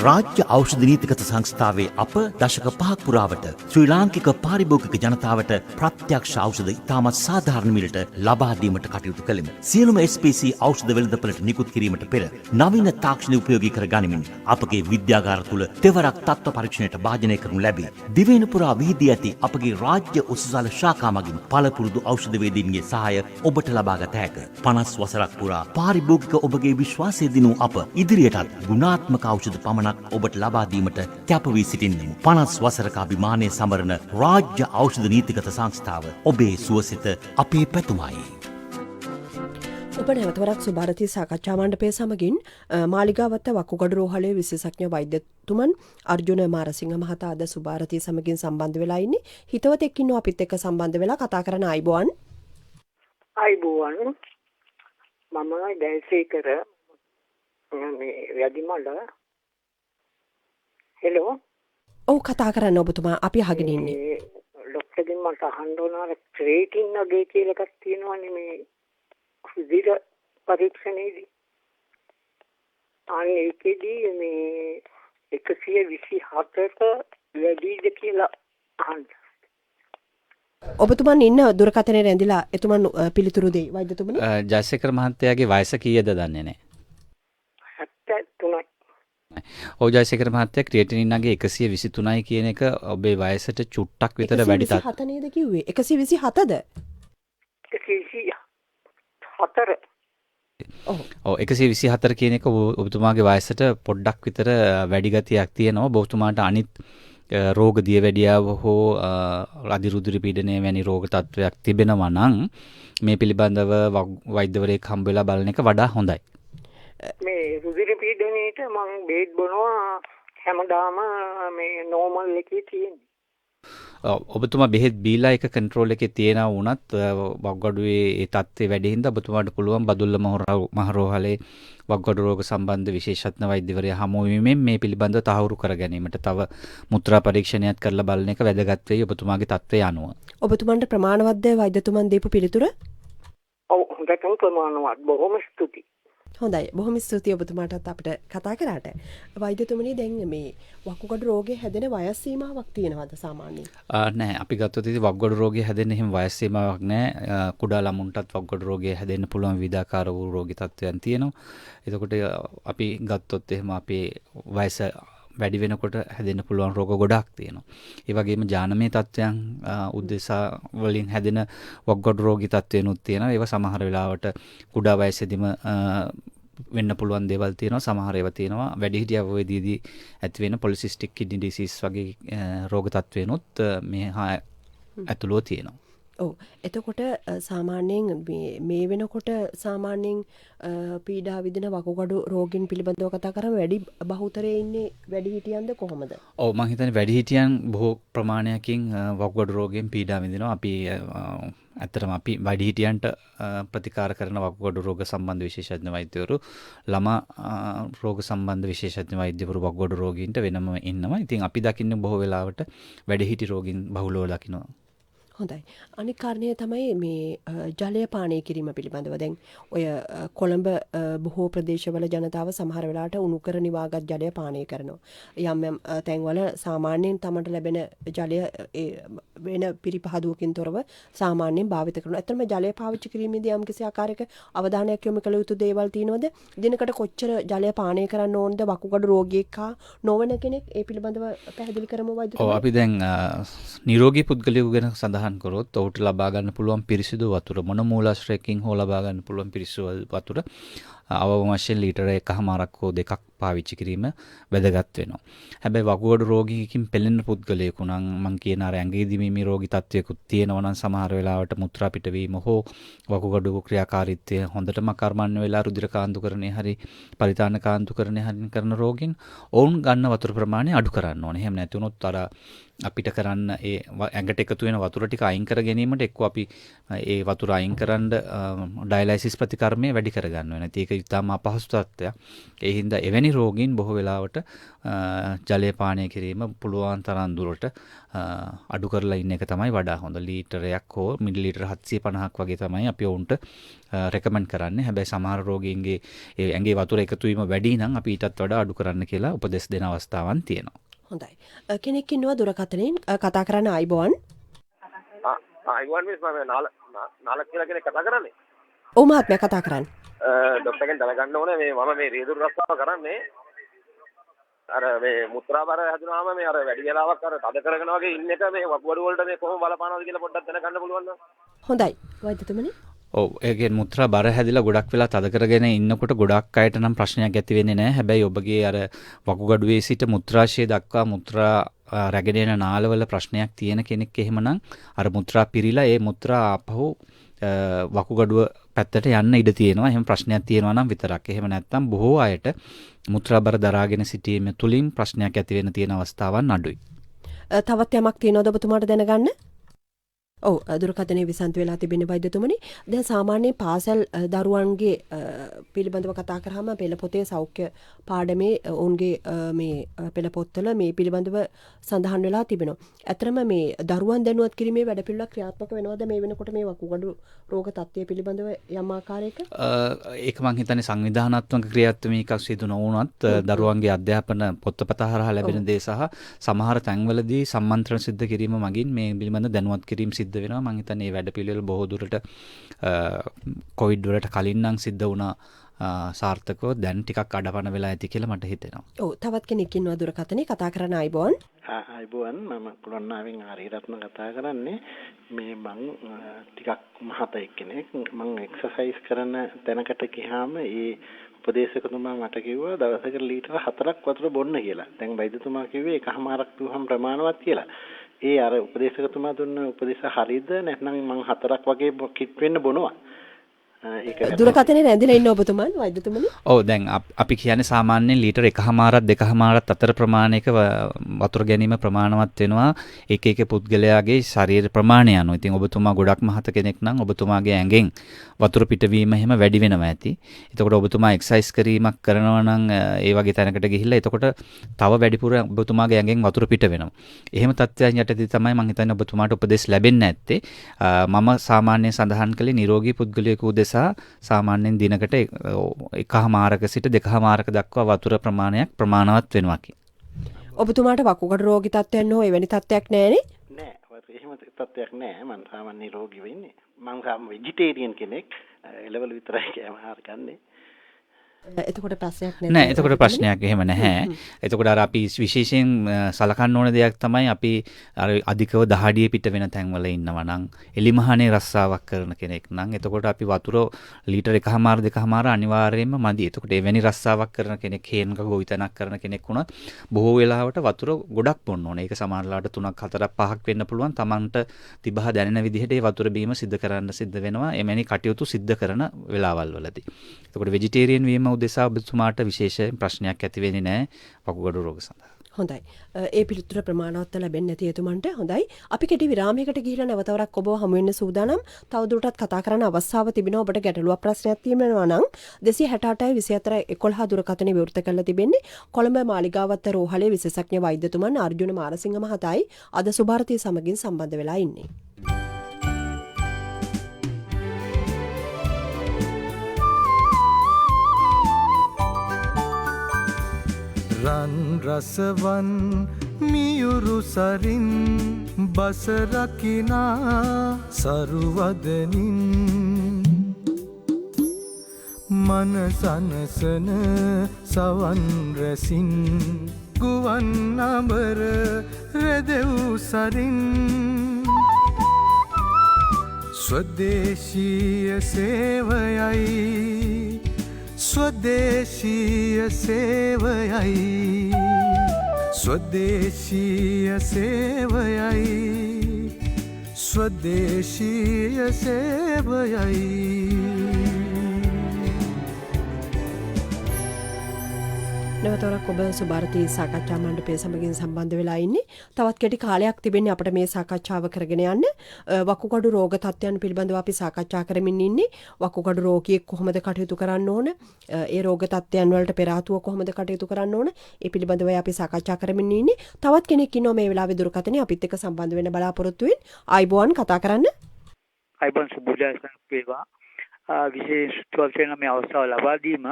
රාජ්‍ය ඖෂධ නීතිගත සංස්ථාවේ අප දශක 5ක් පුරාවට ශ්‍රී ලාංකික පාරිභෝගික ජනතාවට ප්‍රත්‍යක්ෂ ඖෂධ ඉතාමත් සාධාරණ මිලට ලබා දීමට කටයුතු කළෙමු. සියලුම SPC ඖෂධ වෙළඳපළට නිකුත් කිරීමට පෙර නවීන තාක්ෂණ උපයෝගී කර ගනිමින් අපගේ විද්‍යාගාර තුළ තෙවරක් තත්ත්ව පරීක්ෂණයට භාජනය කරනු ලැබේ. දිවයින පුරා විහිදී ඇති අපගේ රාජ්‍ය උසුසල ශාඛා මගින් පළපුරුදු ඖෂධ වේදීන්ගේ සහාය ඔබට ලබා ගත හැක. 50 වසරක් පුරා පාරිභෝගික ඔබගේ විශ්වාසය දිනූ අප ඉදිරියටත් ගුණාත්මක ඖෂධ පමණක් ඔබට ලබා දීමට කැප වී සිටින්නෙමු. 50 වසරක අභිමානය සමරන රාජ්‍ය ඖෂධ නීතිගත සංස්ථාව ඔබේ සුවසිත අපේ පැතුමයි. ඔබ නැවතවරක් සුභාරතී සාකච්ඡා මණ්ඩපය සමගින් මාලිගාවත්ත වකුගඩු රෝහලේ විශේෂඥ වෛද්‍යතුමන් අර්ජුන මාරසිංහ මහතා අද සුභාරතී සමගින් සම්බන්ධ වෙලා ඉන්නේ. හිතවතෙක් ඉන්නවා අපිත් එක්ක සම්බන්ධ වෙලා කතා කරන අයබෝවන්. අයබෝවන් මම දැල්සේකර මේ වැඩිමල හෙලෝ ඔව් කතා කරන්න ඔබතුමා අපි අහගෙන ඉන්නේ. ඩොක්ටර්ගෙන් මට අහන්න ඕන අර ක්‍රේටින් වගේ කියලා එකක් තියෙනවනේ මේ කුදිර පරීක්ෂණයේදී. අන්න ඒකෙදී මේ 127ක වැඩිද කියලා අහන්න. ඔබතුමන් ඉන්න දුරකථනයේ රැඳිලා එතුමන් පිළිතුරු දෙයි වෛද්‍යතුමනි. ජයසේකර මහත්තයාගේ වයස කීයද දන්නේ නැහැ. 73යි. ඔව් ජයසේකර මහත්තයා ක්‍රියේටිනින්ගේ 123යි කියන එක ඔබේ වයසට චුට්ටක් විතර වැඩි තාක්. 127 නේද කිව්වේ? 127ද? 124. ඔව්. ඔව් 124 කියන එක ඔබතුමාගේ වයසට පොඩ්ඩක් විතර වැඩි ගතියක් තියෙනවා. ඔබතුමාට අනිත් රෝග දියවැඩියාව හෝ අධිරුධිර පීඩනය වැනි රෝග තත්ත්වයක් තිබෙනවා නම් මේ පිළිබඳව වෛද්‍යවරයෙක් හම්බ වෙලා බලන එක වඩා හොඳයි. මේ රුධිර පීඩනයේට මම බේත් බොනවා හැමදාම මේ නෝමල් එකේ තියෙන්නේ. ඔබතුමා බෙහෙත් බීලා එක කන්ට්‍රෝල් එකේ තියෙනවා වුණත් වක්ගඩුවේ ඒ තත්ත්වය වැඩි හින්දා ඔබතුමාට පුළුවන් බදුල්ල මහරෝහලේ වක්ගඩු රෝග සම්බන්ධ විශේෂඥ වෛද්‍යවරයා හමු වීමෙන් මේ පිළිබඳව තහවුරු කර ගැනීමට තව මුත්‍රා පරීක්ෂණයක් කරලා බලන එක වැදගත් වෙයි ඔබතුමාගේ තත්ත්වය අනුව. ඔබතුමන්ට ප්‍රමාණවත්ද වෛද්‍යතුමන් දීපු පිළිතුර? ඔව් හොඳටම ප්‍රමාණවත්. බොහොම ස්තුතියි. හොඳයි. බොහොම ස්තුතියි ඔබතුමාටත් අපිට කතා කරාට. වෛද්‍යතුමනි දැන් මේ වකුගඩු රෝගේ හැදෙන වයස් සීමාවක් තියෙනවද සාමාන්‍යයෙන්? නෑ අපි ගත්තොත් ඉතින් වක්ගඩු රෝගය හැදෙන්න එහෙම වයස් සීමාවක් නෑ. කුඩා ළමුන්ටත් වක්ගඩු රෝගය හැදෙන්න පුළුවන් විවිධාකාර වූ රෝගී තත්ත්වයන් තියෙනවා. එතකොට අපි ගත්තොත් එහෙම අපේ වයස වැඩි වෙනකොට හැදෙන්න පුළුවන් රෝග ගොඩාක් තියෙනවා. ඒ වගේම ජානමය තත්ත්වයන් උද්දේශා වලින් හැදෙන වක්ගඩු රෝගී තත්ත්වයන්ුත් තියෙනවා. ඒවා සමහර වෙලාවට කුඩා වයසේදීම වෙන්න පුළුවන් දේවල් තියෙනවා. සමහර ඒවා තියෙනවා වැඩිහිටිය අවයවයේදී ඇති වෙන පොලිසිස්ටික් කිඩ්නි ඩිසීස් වගේ රෝග තත්ත්වයන්ුත් මේ ඇතුළේ තියෙනවා. ඔව්. එතකොට සාමාන්‍යයෙන් මේ වෙනකොට සාමාන්‍යයෙන් පීඩා විඳින වකුගඩු රෝගීන් පිළිබඳව කතා කරාම වැඩි බහුතරයේ ඉන්නේ වැඩිහිටියන්ද කොහොමද? ඔව් මම හිතන්නේ වැඩිහිටියන් බොහෝ ප්‍රමාණයකින් වකුගඩු රෝගයෙන් පීඩා විඳිනවා. අපි ඇත්තටම අපි වැඩිහිටියන්ට ප්‍රතිකාර කරන වකුගඩු රෝග සම්බන්ධ විශේෂඥ වෛද්‍යවරු ළමා රෝග සම්බන්ධ විශේෂඥ වෛද්‍යවරු වකුගඩු රෝගීන්ට වෙනම ඉන්නවා. ඉතින් අපි දකින්නේ බොහෝ වෙලාවට වැඩිහිටි රෝගීන් බහුලව දකිනවා. හොඳයි. අනික් කාරණය තමයි මේ ජලය පානය කිරීම පිළිබඳව. දැන් ඔය කොළඹ බොහෝ ප්‍රදේශවල ජනතාව සමහර වෙලාවට උණු කර නිවාගත් ජලය පානය කරනවා. යම් යම් තැන්වල සාමාන්‍යයෙන් තමන්ට ලැබෙන ජලය වෙන පිරිපහදුවකින් තොරව සාමාන්‍යයෙන් භාවිත කරනවා. ඇත්තටම ජලය පාවිච්චි කිරීමේදී යම් කිසි ආකාරයක අවධානයක් යොමු කළ යුතු දේවල් තියෙනවද? දිනකට කොච්චර ජලය පානය කරන්න ඕනද වකුගඩු රෝගියෙක් හා නොවන කෙනෙක්? ඒ පිළිබඳව පැහැදිලි කරමු වෛද්‍යතුමා. ඔව් අපි දැන් නිරෝගී පුද්ගලයෙකු ගැන සඳහන් කරොත් ඔහුට ලබා ගන්න පුළුවන් පිරිසිදු වතුර මොන මූලාශ්‍රයකින් හෝ ලබා ගන්න පුළුවන් පිරිසිදු වතුර අවම වශයෙන් ලීටර 1.5ක් හෝ 2ක් පාවිච්චි කිරීම වැදගත් වෙනවා. හැබැයි වකුගඩු රෝගීකින් පෙළෙන පුද්ගලයෙකු නම් මම කියන අර ඇඟේදී මේ රෝගී තත්ත්වයකුත් තියෙනවා නම් සමහර වෙලාවට මුත්‍රා පිටවීම හෝ වකුගඩු ක්‍රියාකාරීත්වය හොඳටම කර්මන්නේ වෙලා රුධිර කාන්දුකරණය හරි පරිතාන කාන්දුකරණය හරි කරන රෝගීන් ඔවුන් ගන්න වතුර ප්‍රමාණය අඩු කරන්න ඕනේ. එහෙම නැති වුණොත් අර අපිට කරන්න ඒ ඇඟට එකතු වෙන වතුර ටික අයින් කර ගැනීමට එක්ක අපි ඒ වතුර අයින් කරන්න ඩයලයිසිස් ප්‍රතිකර්මය වැඩි කරගන්න වෙනවා. ඒක ඉතාම අපහසු තත්ත්වයක්. ඒ හින්දා එවැනි රෝගීන් බොහෝ වෙලාවට ජලය පානය කිරීම පුළුවන් තරම් දුරට අඩු කරලා ඉන්න එක තමයි වඩා හොඳ. ලීටරයක් හෝ මිලිලීටර 750ක් වගේ තමයි අපි ඔවුන්ට රෙකමන්ඩ් කරන්නේ. හැබැයි සමහර රෝගීන්ගේ ඒ ඇඟේ වතුර එකතු වීම වැඩි නම් අපි ඊටත් වඩා අඩු කරන්න කියලා උපදෙස් දෙන අවස්ථාවන් තියෙනවා. හොඳයි. කෙනෙක් ඉන්නවා දුරකථනයෙන් කතා කරන්න ආයිබෝන්. ආයිබෝන් මිස් මම නාලක් කියලා කෙනෙක් කතා කරන්නේ. ඔව් මහත්මයා කතා කරන්න. ડોක්ටර් කෙනෙක් දැනගන්න ඕනේ මේ මම මේ රියදුරු රස්සාව කරන්නේ අර මේ මුත්‍රා බර හැදුනාම මේ අර වැඩි වෙලාවක් අර තද කරගෙන වගේ ඉන්න එක මේ වකුගඩු වලට මේ කොහොම බලපානවද කියලා පොඩ්ඩක් දැනගන්න පුළුවන් නේද? හොඳයි. වෛද්‍යතුමනි. ඔව් ඒකෙන් මුත්‍රා බර හැදිලා ගොඩක් වෙලා තද කරගෙන ඉන්නකොට ගොඩක් අයට නම් ප්‍රශ්නයක් ඇති වෙන්නේ නැහැ. හැබැයි ඔබගේ අර වකුගඩුවේ සිට මුත්‍රාශය දක්වා මුත්‍රා රැගෙන යන නාලවල ප්‍රශ්නයක් තියෙන කෙනෙක් එහෙමනම් අර මුත්‍රා පිරීලා ඒ මුත්‍රා ආපහු වකුගඩුව පැත්තට යන්න ඉඩ තියෙනවා. එහෙම ප්‍රශ්නයක් තියෙනවා නම් විතරක්. එහෙම නැත්නම් බොහෝ අයට මුත්‍රා බර දරාගෙන සිටීම තුලින් ප්‍රශ්නයක් ඇති වෙන තියෙන අවස්ථාවන් අඩුයි. තවත් යමක් තියෙනවද ඔබතුමාට දැනගන්න? ඔව් දුරකථනයේ විසන්ත වෙලා තිබෙන වෛද්‍යතුමනි දැන් සාමාන්‍ය පාසල් දරුවන්ගේ පිළිබඳව කතා කරාම පෙළ පොතේ සෞඛ්‍ය පාඩමේ ඔවුන්ගේ මේ පෙළ පොත්වල මේ පිළිබඳව සඳහන් වෙලා තිබෙනවා. ඇත්තටම මේ දරුවන් දැනුවත් කිරීමේ වැඩපිළිවෙලක් ක්‍රියාත්මක වෙනවද මේ වෙනකොට මේ වකුගඩු රෝග තත්ත්වය පිළිබඳව යම් ආකාරයක? ඒක මං හිතන්නේ සංවිධානාත්මක ක්‍රියාත්මකයක් සිදු නොවුනත් දරුවන්ගේ අධ්‍යාපන පොත්පත හරහා ලැබෙන දේ සහ සමහර තැන්වලදී සම්මන්ත්‍රණ සිද්ධ කිරීම මගින් මේ පිළිබඳ දැනුවත් කිරීම සිද්ධ වෙනවා. මං හිතන්නේ මේ වැඩපිළිවෙල බොහෝ දුරට කොවිඩ් වලට කලින් නම් සිද්ධ වුණා සාර්ථකව දැන් ටිකක් අඩපණ වෙලා ඇති කියලා මට හිතෙනවා. ඔව් තවත් කෙනෙක් ඉන්නවා දුරකථනයේ කතා කරන අයබෝන්. අයබෝන් මම කුලන්නාවෙන් ආරියරත්න කතා කරන්නේ. මේ මං ටිකක් මහතෙක් කෙනෙක්. මං එක්සර්සයිස් කරන තැනකට ගියාම ඒ උපදේශකතුමා මට කිව්වා දවසකට ලීටර 4ක් වතුර බොන්න කියලා. දැන් වෛද්‍යතුමා කිව්වේ එකමාරක් පිරුවහම ප්‍රමාණවත් කියලා. ඒ අර උපදේශකතුමා දුන්න උපදේශ හරියද නැත්නම් මං 4ක් වගේ කිට් වෙන්න බොනවා. දුරකථනයේ රැඳිලා ඉන්න ඔබතුමන් වෛද්‍යතුමනි. ඔව් දැන් අපි කියන්නේ සාමාන්‍යයෙන් ලීටර 1.5ක් 2.5ක් අතර ප්‍රමාණයක වතුර ගැනීම ප්‍රමාණවත් වෙනවා එක එක පුද්ගලයාගේ ශරීර ප්‍රමාණය අනුව. ඉතින් ඔබතුමා ගොඩක් මහත කෙනෙක් නම් ඔබතුමාගේ ඇඟෙන් වතුර පිටවීම එහෙම වැඩි වෙනවා ඇති. එතකොට ඔබතුමා එක්සර්සයිස් කිරීමක් කරනවා නම් ඒ වගේ තැනකට ගිහිල්ලා එතකොට තව වැඩිපුර ඔබතුමාගේ ඇඟෙන් වතුර පිට වෙනවා. එහෙම තත්ත්වයන් යටතේ තමයි මම හිතන්නේ ඔබතුමාට උපදෙස් ලැබෙන්නේ නැත්තේ. මම සාමාන්‍යයෙන් සඳහන් කළේ නිරෝගී පුද්ගලයෙකු උදෙසා සාමාන්‍යයෙන් දිනකට 1.5මාරක සිට 2.5මාරක දක්වා වතුර ප්‍රමාණයක් ප්‍රමාණවත් වෙනවා කියලා. ඔබතුමාට වකුගඩු රෝගී තත්ත්වයන් හෝ එවැනි තත්ත්වයක් නැහැනේ? නෑ එහෙම තත්ත්වයක් නෑ. මම සාමාන්‍ය නිරෝගී වෙන්නේ. මම වෙජිටේරියන් කෙනෙක්. එලවලු විතරයි කෑම ආහාර ගන්නේ. එතකොට ප්‍රශ්නයක් නෑ. එතකොට ප්‍රශ්නයක් එහෙම නැහැ. එතකොට අර අපි විශේෂයෙන් සලකන්න ඕන දෙයක් තමයි අපි අර අධිකව දහඩිය පිට වෙන තැන්වල ඉන්නවා නම් එලිමහනේ රස්සාවක් කරන කෙනෙක් නම් එතකොට අපි වතුර ලීටර 1.5 2.5 අනිවාර්යයෙන්ම මදි. එතකොට එවැනි රස්සාවක් කරන කෙනෙක් හේනක ගොවිතැනක් කරන කෙනෙක් වුණත් බොහෝ වෙලාවට වතුර ගොඩක් බොන්න ඕනේ. ඒක සමහරලාට 3ක් 4ක් 5ක් වෙන්න පුළුවන්. Tamanට තිබහ දැනෙන විදිහට ඒ වතුර බීම සිද්ධ වෙනවා. එමෙනි කටයුතු සිද්ධ කරන වෙලාවල් වලදී. එතකොට වෙජිටේරියන් වීම උදෙසා ඔබතුමාට විශේෂ ප්‍රශ්නයක් ඇති වෙන්නේ නැහැ වකුගඩු රෝග සඳහා. හොඳයි. ඒ පිළිතුර ප්‍රමාණවත් ලැබෙන්නේ නැති එතුමන්ට හොඳයි. අපි කෙටි විරාමයකට ගිහිල්ලා නැවතවරක් ඔබව හමු වෙන්න සූදානම්. තවදුරටත් කතා කරන්න අවස්ථාව තිබෙනවා. ඔබට ගැටලුවක් ප්‍රශ්නයක් තියෙනවා නම් 268 24 11 දුරකථනය විවෘත කරලා තිබෙන්නේ. කොළඹ මාලිගාවත්ත රෝහලේ විශේෂඥ වෛද්‍යතුමන් අර්ජුන මාරසිංහ මහතායි අද සුභාරතී සමගින් සම්බන්ධ වෙලා ඉන්නේ. රන් රසවන් මියුරු සරින් බසරකිනා සරුවදනින් මනසනසන සවන් රැසින් ගුවන් අඹර රැදෙව් සරින් ස්වදේශීය සේවයයි ස්වදේශීය සේවයයි ස්වදේශීය සේවයයි ස්වදේශීය සේවයයි. නැවතවරක් ඔබ සුභාරතී සාකච්ඡා මණ්ඩපය සමගින් සම්බන්ධ වෙලා ඉන්නේ. තවත් කෙටි කාලයක් තිබෙන්නේ අපිට මේ සාකච්ඡාව කරගෙන යන්න. වකුගඩු රෝග තත්ත්වයන් පිළිබඳව අපි සාකච්ඡා කරමින් ඉන්නේ. වකුගඩු රෝගියෙක් කොහොමද කටයුතු කරන්න ඕන? ඒ රෝග තත්ත්වයන් වලට පෙර ආතුව කොහොමද කටයුතු කරන්න ඕන? ඒ පිළිබඳව අපි සාකච්ඡා කරමින් ඉන්නේ. තවත් කෙනෙක් ඉන්නවා මේ වෙලාවේ දුරකථනයේ අපිත් එක්ක සම්බන්ධ වෙන්න බලාපොරොත්තු වෙන්නේ. අයිබෝන් කතා කරන්න. අයිබෝන් සුබෝදයක් වේවා. විශේෂ සුවචන මේ අවස්ථාව ලබා දීම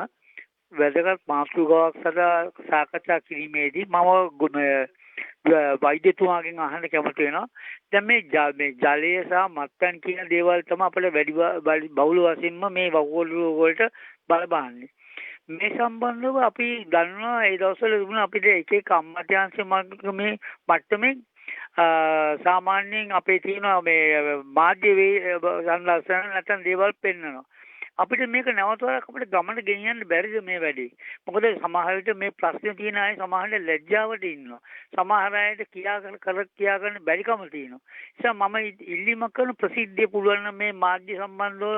වැදගත් මාතෘකාවක් සඳහා සාකච්ඡා කිරීමේදී මම වෛද්‍යතුමාගෙන් අහන්න කැමති වෙනවා. දැන් මේ ජලය සහ මත්පැන් කියන දේවල් තමයි අපිට වැඩි බහුල වශයෙන්ම මේ වකුගඩු රෝග වලට බලපාන්නේ. මේ සම්බන්ධව අපි දන්නවා ඒ දවස්වල තිබුණ අපිට එක එක අම්මත්‍යාංශ මේ මට්ටමේ සාමාන්‍යයෙන් අපේ තියෙන මේ මාධ්‍ය සංලස්සන නැත්නම් දේවල් පෙන්වනවා. අපිට මේක නැවතවරක් අපිට ගමන ගෙනියන්න බැරිද මේ වැඩේ? මොකද සමහර විට මේ ප්‍රශ්න තියෙන අය සමහරට ලැජ්ජාවට ඉන්නවා. සමහර අයට කියා ගන්න බැරිකම තියෙනවා. ඒ නිසා මම ඉල්ලීමක් කරන ප්‍රසිද්ධිය පුළුවන් නම් මේ මාධ්‍ය සම්බන්ධව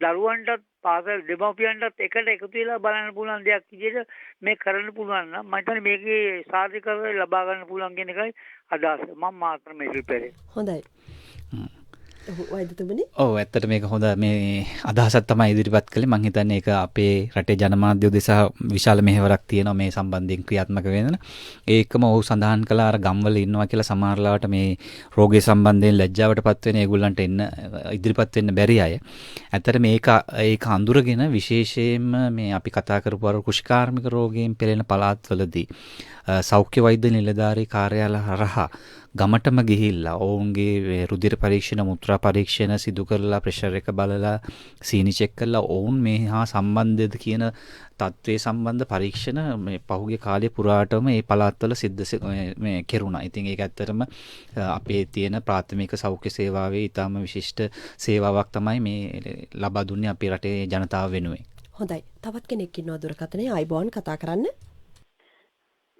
දරුවන්ටත් පාසල් දෙමාපියන්ටත් එකට එකතු වෙලා බලන්න පුළුවන් දෙයක් විදිහට මේ කරන්න පුළුවන් නම් මම හිතන්නේ මේකේ සාධිකව ලබා ගන්න පුළුවන් කියන එකයි අදහස. මම මාත්‍ර මේක පෙරේ. හොඳයි. වෛද්‍යතුමනි ඔව් ඇත්තට මේක හොඳ මේ අදහසක් තමයි ඉදිරිපත් කළේ. මම හිතන්නේ ඒක අපේ රටේ ජනමාධ්‍ය උදෙසා විශාල මෙහෙවරක් තියෙනවා මේ සම්බන්ධයෙන් ක්‍රියාත්මක වෙන. ඒකම ඔහු සඳහන් කළා අර ගම්වල ඉන්නවා කියලා සමහරලාවට මේ රෝගය සම්බන්ධයෙන් ලැජ්ජාවටපත් වෙන ඒගොල්ලන්ට එන්න ඉදිරිපත් වෙන්න බැරි අය. ඇත්තට මේක අඳුරගෙන විශේෂයෙන්ම මේ අපි කතා කරපු අර කුෂිකාර්මික රෝගයෙන් පෙළෙන පළාත්වලදී සෞඛ්‍ය වෛද්‍ය නිලධාරී කාර්යාල හරහා ගමටම ගිහිල්ලා ඔවුන්ගේ රුධිර පරීක්ෂණ මුත්‍රා පරීක්ෂණ සිදු කරලා ප්‍රෙෂර් එක බලලා සීනි චෙක් කරලා ඔවුන් මේ හා සම්බන්ධද කියන තත්ත්වයේ සම්බන්ධ පරීක්ෂණ මේ පහුගිය කාලය පුරාටම මේ පළාත්වල සිද්ධ මේ කෙරුණා. ඉතින් ඒක ඇත්තටම අපේ තියෙන ප්‍රාථමික සෞඛ්‍ය සේවාවේ ඊටාම විශිෂ්ට සේවාවක් තමයි මේ ලබා දුන්නේ අපේ රටේ ජනතාව වෙනුවෙන්. හොඳයි. තවත් කෙනෙක් ඉන්නවා දුරකථනයේ අයිබෝන් කතා කරන්න.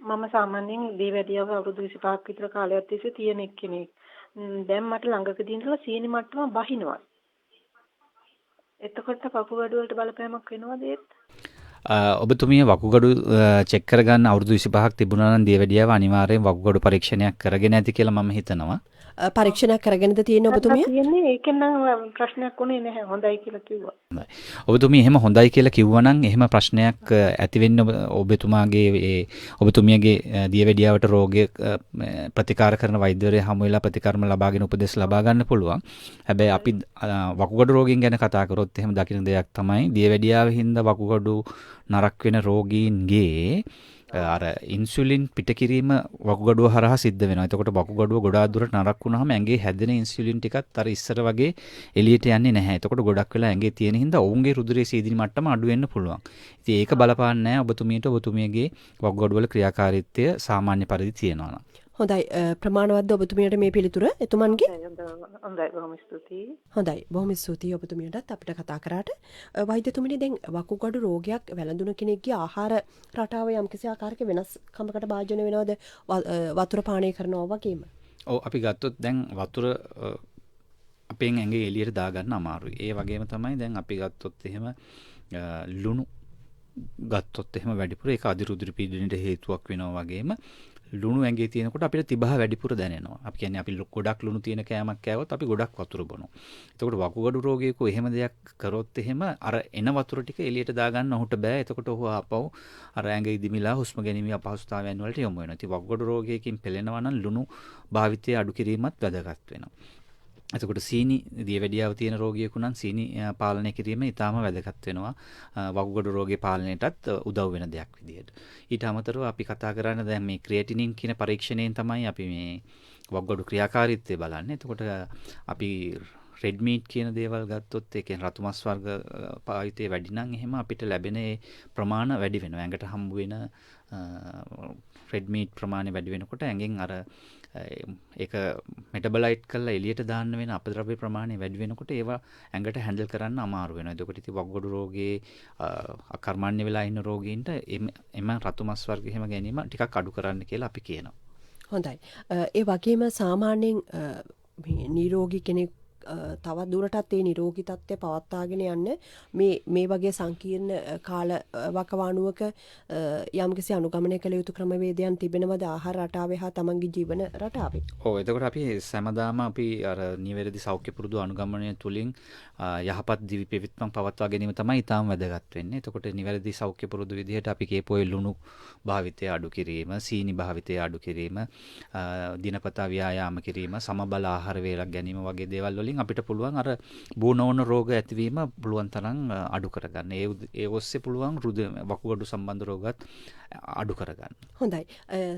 මම සාමාන්‍යයෙන් දීවැඩියාව අවුරුදු 25ක් විතර කාලයක් තිස්සේ තියෙන එක්කෙනෙක්. දැන් මට ළඟකදී ඉඳලා සීනි මට්ටම බහිනවා. එතකොට කකුගඩු වලට බලපෑමක් වෙනවද ඒත්? ඔබතුමිය වකුගඩු චෙක් කරගන්න අවුරුදු 25ක් තිබුණා නම් දීවැඩියාව අනිවාර්යෙන් වකුගඩු පරීක්ෂණයක් කරගෙන ඇති කියලා මම හිතනවා. පරීක්ෂණයක් කරගෙනද තියෙන ඔබතුමිය? තියෙන්නේ ඒකෙන් නම් ප්‍රශ්නයක් උනේ නැහැ. හොඳයි කියලා කිව්වා. ඔබතුමිය එහෙම හොඳයි කියලා කිව්වනම් එහෙම ප්‍රශ්නයක් ඇති වෙන්න ඔබතුමාගේ ඔබතුමියගේ දියවැඩියාවට රෝගය ප්‍රතිකාර කරන වෛද්‍යවරයා හමු වෙලා ප්‍රතිකර්ම ලබාගෙන උපදෙස් ලබා ගන්න පුළුවන්. හැබැයි අපි වකුගඩු රෝගීන් ගැන කතා කරොත් එහෙම දකින්න දෙයක් තමයි දියවැඩියාවෙන් හින්දා වකුගඩු නරක් වෙන රෝගීන්ගේ අර ඉන්සුලින් පිටකිරීම වකුගඩුව හරහා සිද්ධ වෙනවා. එතකොට වකුගඩුව ගොඩාක් දුරට නරක් වුණාම ඇඟේ හැදෙන ඉන්සුලින් ටිකත් අර ඉස්සර වගේ එළියට යන්නේ නැහැ. එතකොට ගොඩක් වෙලා ඇඟේ තියෙන හින්දා ඔවුන්ගේ රුධිරයේ සීදිනි මට්ටම අඩු වෙන්න පුළුවන්. ඉතින් ඒක බලපාන්නේ නැහැ ඔබතුමියට ඔබතුමියගේ වකුගඩුවල ක්‍රියාකාරීත්වය සාමාන්‍ය පරිදි තියෙනවා නම්. හොඳයි. ප්‍රමාණවත්ද ඔබතුමියට මේ පිළිතුර එතුමන්ගේ? හොඳයි බොහොම ස්තුතියි. හොඳයි. බොහොම ස්තුතියි ඔබතුමියටත් අපිට කතා කරාට. වෛද්‍යතුමනි දැන් වකුගඩු රෝගයක් වැළඳුන කෙනෙක්ගේ ආහාර රටාව යම්කිසි ආකාරයක වෙනස්කමකට භාජනය වෙනවද? වතුර පානය කරනවා වගේම. ඔව් අපි ගත්තොත් දැන් වතුර අපෙන් ඇඟේ එළියට දාගන්න අමාරුයි. ඒ වගේම තමයි දැන් අපි ගත්තොත් එහෙම ලුණු ගත්තොත් එහෙම වැඩිපුර ඒක අධිරුධිර පීඩනයට හේතුවක් වෙනවා වගේම ලුණු ඇඟේ තියෙනකොට අපිට තිබහ වැඩිපුර දැනෙනවා. අපි කියන්නේ අපි ගොඩක් ලුණු තියෙන කෑමක් කෑවොත් අපි ගොඩක් වතුර බොනවා. එතකොට වකුගඩු රෝගියෙකු එහෙම දෙයක් කරොත් එහෙම අර එන වතුර ටික එළියට දාගන්න ඔහුට බෑ. එතකොට ඔහු ආපහු අර ඇඟ ඉදිමිලා හුස්ම ගැනීමේ අපහසුතාවයන් වලට යොමු වෙනවා. ඉතින් වකුගඩු රෝගියකින් පෙළෙනවා නම් ලුණු භාවිතය අඩු කිරීමත් වැදගත් වෙනවා. එතකොට සීනි දියවැඩියාව තියෙන රෝගියෙකු නම් සීනි පාලනය කිරීම ඉතාම වැදගත් වෙනවා වකුගඩු රෝගයේ පාලනයටත් උදව් වෙන දෙයක් විදිහට. ඊට අමතරව අපි කතා කරන්නේ දැන් මේ ක්‍රියැටිනින් කියන පරීක්ෂණයෙන් තමයි අපි මේ වකුගඩු ක්‍රියාකාරීත්වය බලන්නේ. එතකොට අපි රෙඩ් මීට් කියන දේවල් ගත්තොත් ඒ කියන්නේ රතු මස් වර්ග පාවිතේ වැඩි නම් එහෙම අපිට ලැබෙන ප්‍රමාණ වැඩි වෙනවා. ඇඟට හම්බ වෙන රෙඩ් මීට් ප්‍රමාණය වැඩි වෙනකොට ඇඟෙන් අර ඒක මෙටබලයිට් කරලා එළියට දාන්න වෙන අපද්‍රව්‍ය ප්‍රමාණය වැඩි වෙනකොට ඒවා ඇඟට හැන්ඩල් කරන්න අමාරු වෙනවා. එතකොට ඉතින් වකුගඩු රෝගයේ අකර්මණ්‍ය වෙලා ඉන්න රෝගීන්ට එම රතු මස් වර්ග එහෙම ගැනීම ටිකක් අඩු කරන්න කියලා අපි කියනවා. හොඳයි. ඒ වගේම සාමාන්‍යයෙන් නිරෝගී කෙනෙක් තවත් දුරටත් ඒ නිරෝගී තත්ත්වය පවත්වාගෙන යන්න මේ වගේ සංකීර්ණ කාල වකවානුවක යම්කිසි අනුගමනය කළ යුතු ක්‍රමවේදයන් තිබෙනවද ආහාර රටාවේ හා තමන්ගේ ජීවන රටාවේ? ඔව් එතකොට අපි සෑමදාම අපි අර නිවැරදි සෞඛ්‍ය පුරුදු අනුගමනය තුලින් යහපත් දිවි පෙවිත්මක් පවත්වා ගැනීම තමයි ඊටාම වැදගත් වෙන්නේ. එතකොට නිවැරදි සෞඛ්‍ය පුරුදු විදිහට අපි කේපෝයේ ලුණු භාවිතය අඩු කිරීම, සීනි භාවිතය අඩු කිරීම, දිනපතා ව්‍යායාම කිරීම, සමබල ආහාර වේලක් ගැනීම වගේ දේවල් වලින් අපිට පුළුවන් අර බූනෝන රෝග ඇතිවීම පුළුවන් තරම් අඩු කරගන්න. ඒ ඔස්සේ පුළුවන් වකුගඩු සම්බන්ධ රෝගත් අඩු කරගන්න. හොඳයි.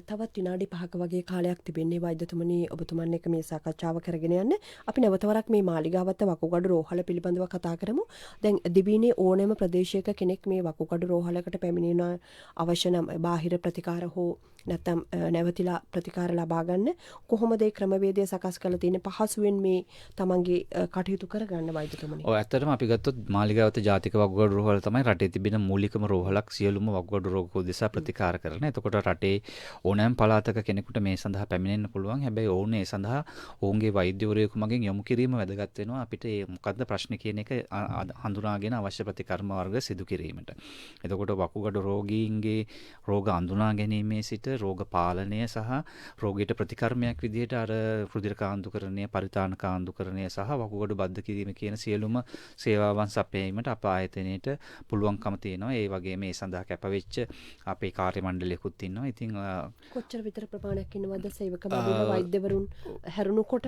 තවත් විනාඩි 5ක වගේ කාලයක් තිබෙන්නේ වෛද්‍යතුමනි ඔබතුමන් එක්ක මේ සාකච්ඡාව කරගෙන යන්න. අපි නැවතවරක් මේ මාලිගාවත්ත වකුගඩු රෝහල පිළිබඳව කතා කරමු. දැන් දිවයිනේ ඕනෑම ප්‍රදේශයක කෙනෙක් මේ වකුගඩු රෝහලකට පැමිණෙන අවශ්‍ය නම් බාහිර ප්‍රතිකාර හෝ නැත්නම් නැවතිලා ප්‍රතිකාර ලබා ගන්න කොහොමද ඒ ක්‍රමවේදය සකස් කරලා තියෙන්නේ පහසුවෙන් මේ තමන්ගේ කටයුතු කරගන්න වෛද්‍යතුමනි? ඔව් ඇත්තටම අපි ගත්තොත් මාලිගාවත ජාතික වකුගඩු රෝහල තමයි රටේ තිබෙන මූලිකම රෝහලක් සියලුම වකුගඩු රෝග උදෙසා ප්‍රතිකාර කරන. එතකොට රටේ ඕනෑම පළාතක කෙනෙකුට මේ සඳහා පැමිණෙන්න පුළුවන්. හැබැයි ඔවුන් ඒ සඳහා ඔවුන්ගේ වෛද්‍යවරයෙකු මගින් යොමු කිරීම වැදගත් වෙනවා. අපිට මේ මොකද්ද ප්‍රශ්නේ කියන එක හඳුනාගෙන අවශ්‍ය ප්‍රතිකර්ම වර්ග සිදු කිරීමට. එතකොට වකුගඩු රෝගීන්ගේ රෝග හඳුනා ගැනීමේ සිට රෝග පාලනය සහ රෝගයට ප්‍රතිකර්මයක් විදිහට අර රුධිර කාන්දුකරණය, පරිතාන කාන්දුකරණය සහ වකුගඩු බද්ධ කිරීම කියන සියලුම සේවාවන් සපයීමට අප ආයතනයේට පුළුවන්කම තියෙනවා. ඒ වගේම මේ සඳහා කැපවෙච්ච අපේ කාර්ය මණ්ඩලයකුත් ඉන්නවා. ඉතින් කොච්චර විතර ප්‍රමාණයක් ඉන්නවද සේවක මඩුල වෛද්‍යවරුන් හැරුණුකොට?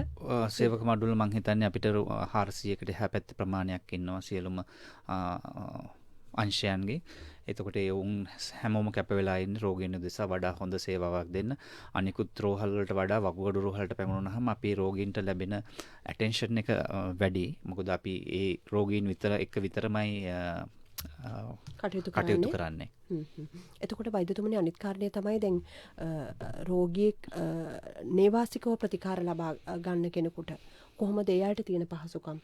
සේවක මඩුල මං හිතන්නේ අපිට 400කට එහා පැත්තේ ප්‍රමාණයක් ඉන්නවා සියලුම අංශයන්ගේ. එතකොට ඒ උන් හැමෝම කැප වෙලා ඉන්නේ රෝගීන් උදෙසා වඩා හොඳ සේවාවක් දෙන්න. අනිකුත් රෝහල් වලට වඩා වකුගඩු රෝහලට පැමුණුනහම අපි රෝගීන්ට ලැබෙන ඇටෙන්ෂන් එක වැඩි. මොකද අපි ඒ රෝගීන් විතරමයි කටයුතු කරන්නේ. එතකොට වෛද්‍යතුමනි අනිත් කාරණය තමයි දැන් රෝගියෙක් නේවාසිකව ප්‍රතිකාර ලබා ගන්න කෙනෙකුට කොහොමද ඒ අයට තියෙන පහසුකම්?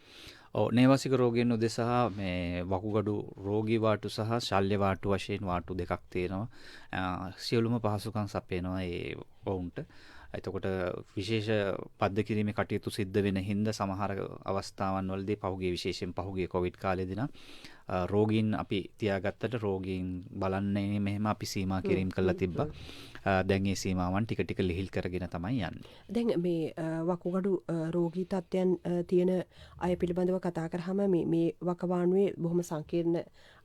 නේවාසික රෝගීන් උදෙසා මේ වකුගඩු රෝගී වාටු සහ ශල්‍ය වාටු වශයෙන් වාටු දෙකක් තියෙනවා. සියලුම පහසුකම් සපයනවා ඒ වුන්ට. එතකොට විශේෂ පද්ද කිරීමේ කටයුතු සිද්ධ වෙන හින්දා සමහර අවස්ථාවන් වලදී විශේෂයෙන් පහුගිය කොවිඩ් කාලේදී නම් රෝගීන් අපි තියාගත්තට රෝගීන් බලන්නේ මෙහෙම අපි සීමා කිරීම කළා තිබ්බා. දැන් මේ සීමාවන් ටික ටික ලිහිල් කරගෙන තමයි යන්නේ. දැන් මේ වකුගඩු රෝගී තත්ත්වයන් තියෙන අය පිළිබඳව කතා කරාම මේ වකවානුවේ බොහොම සංකීර්ණ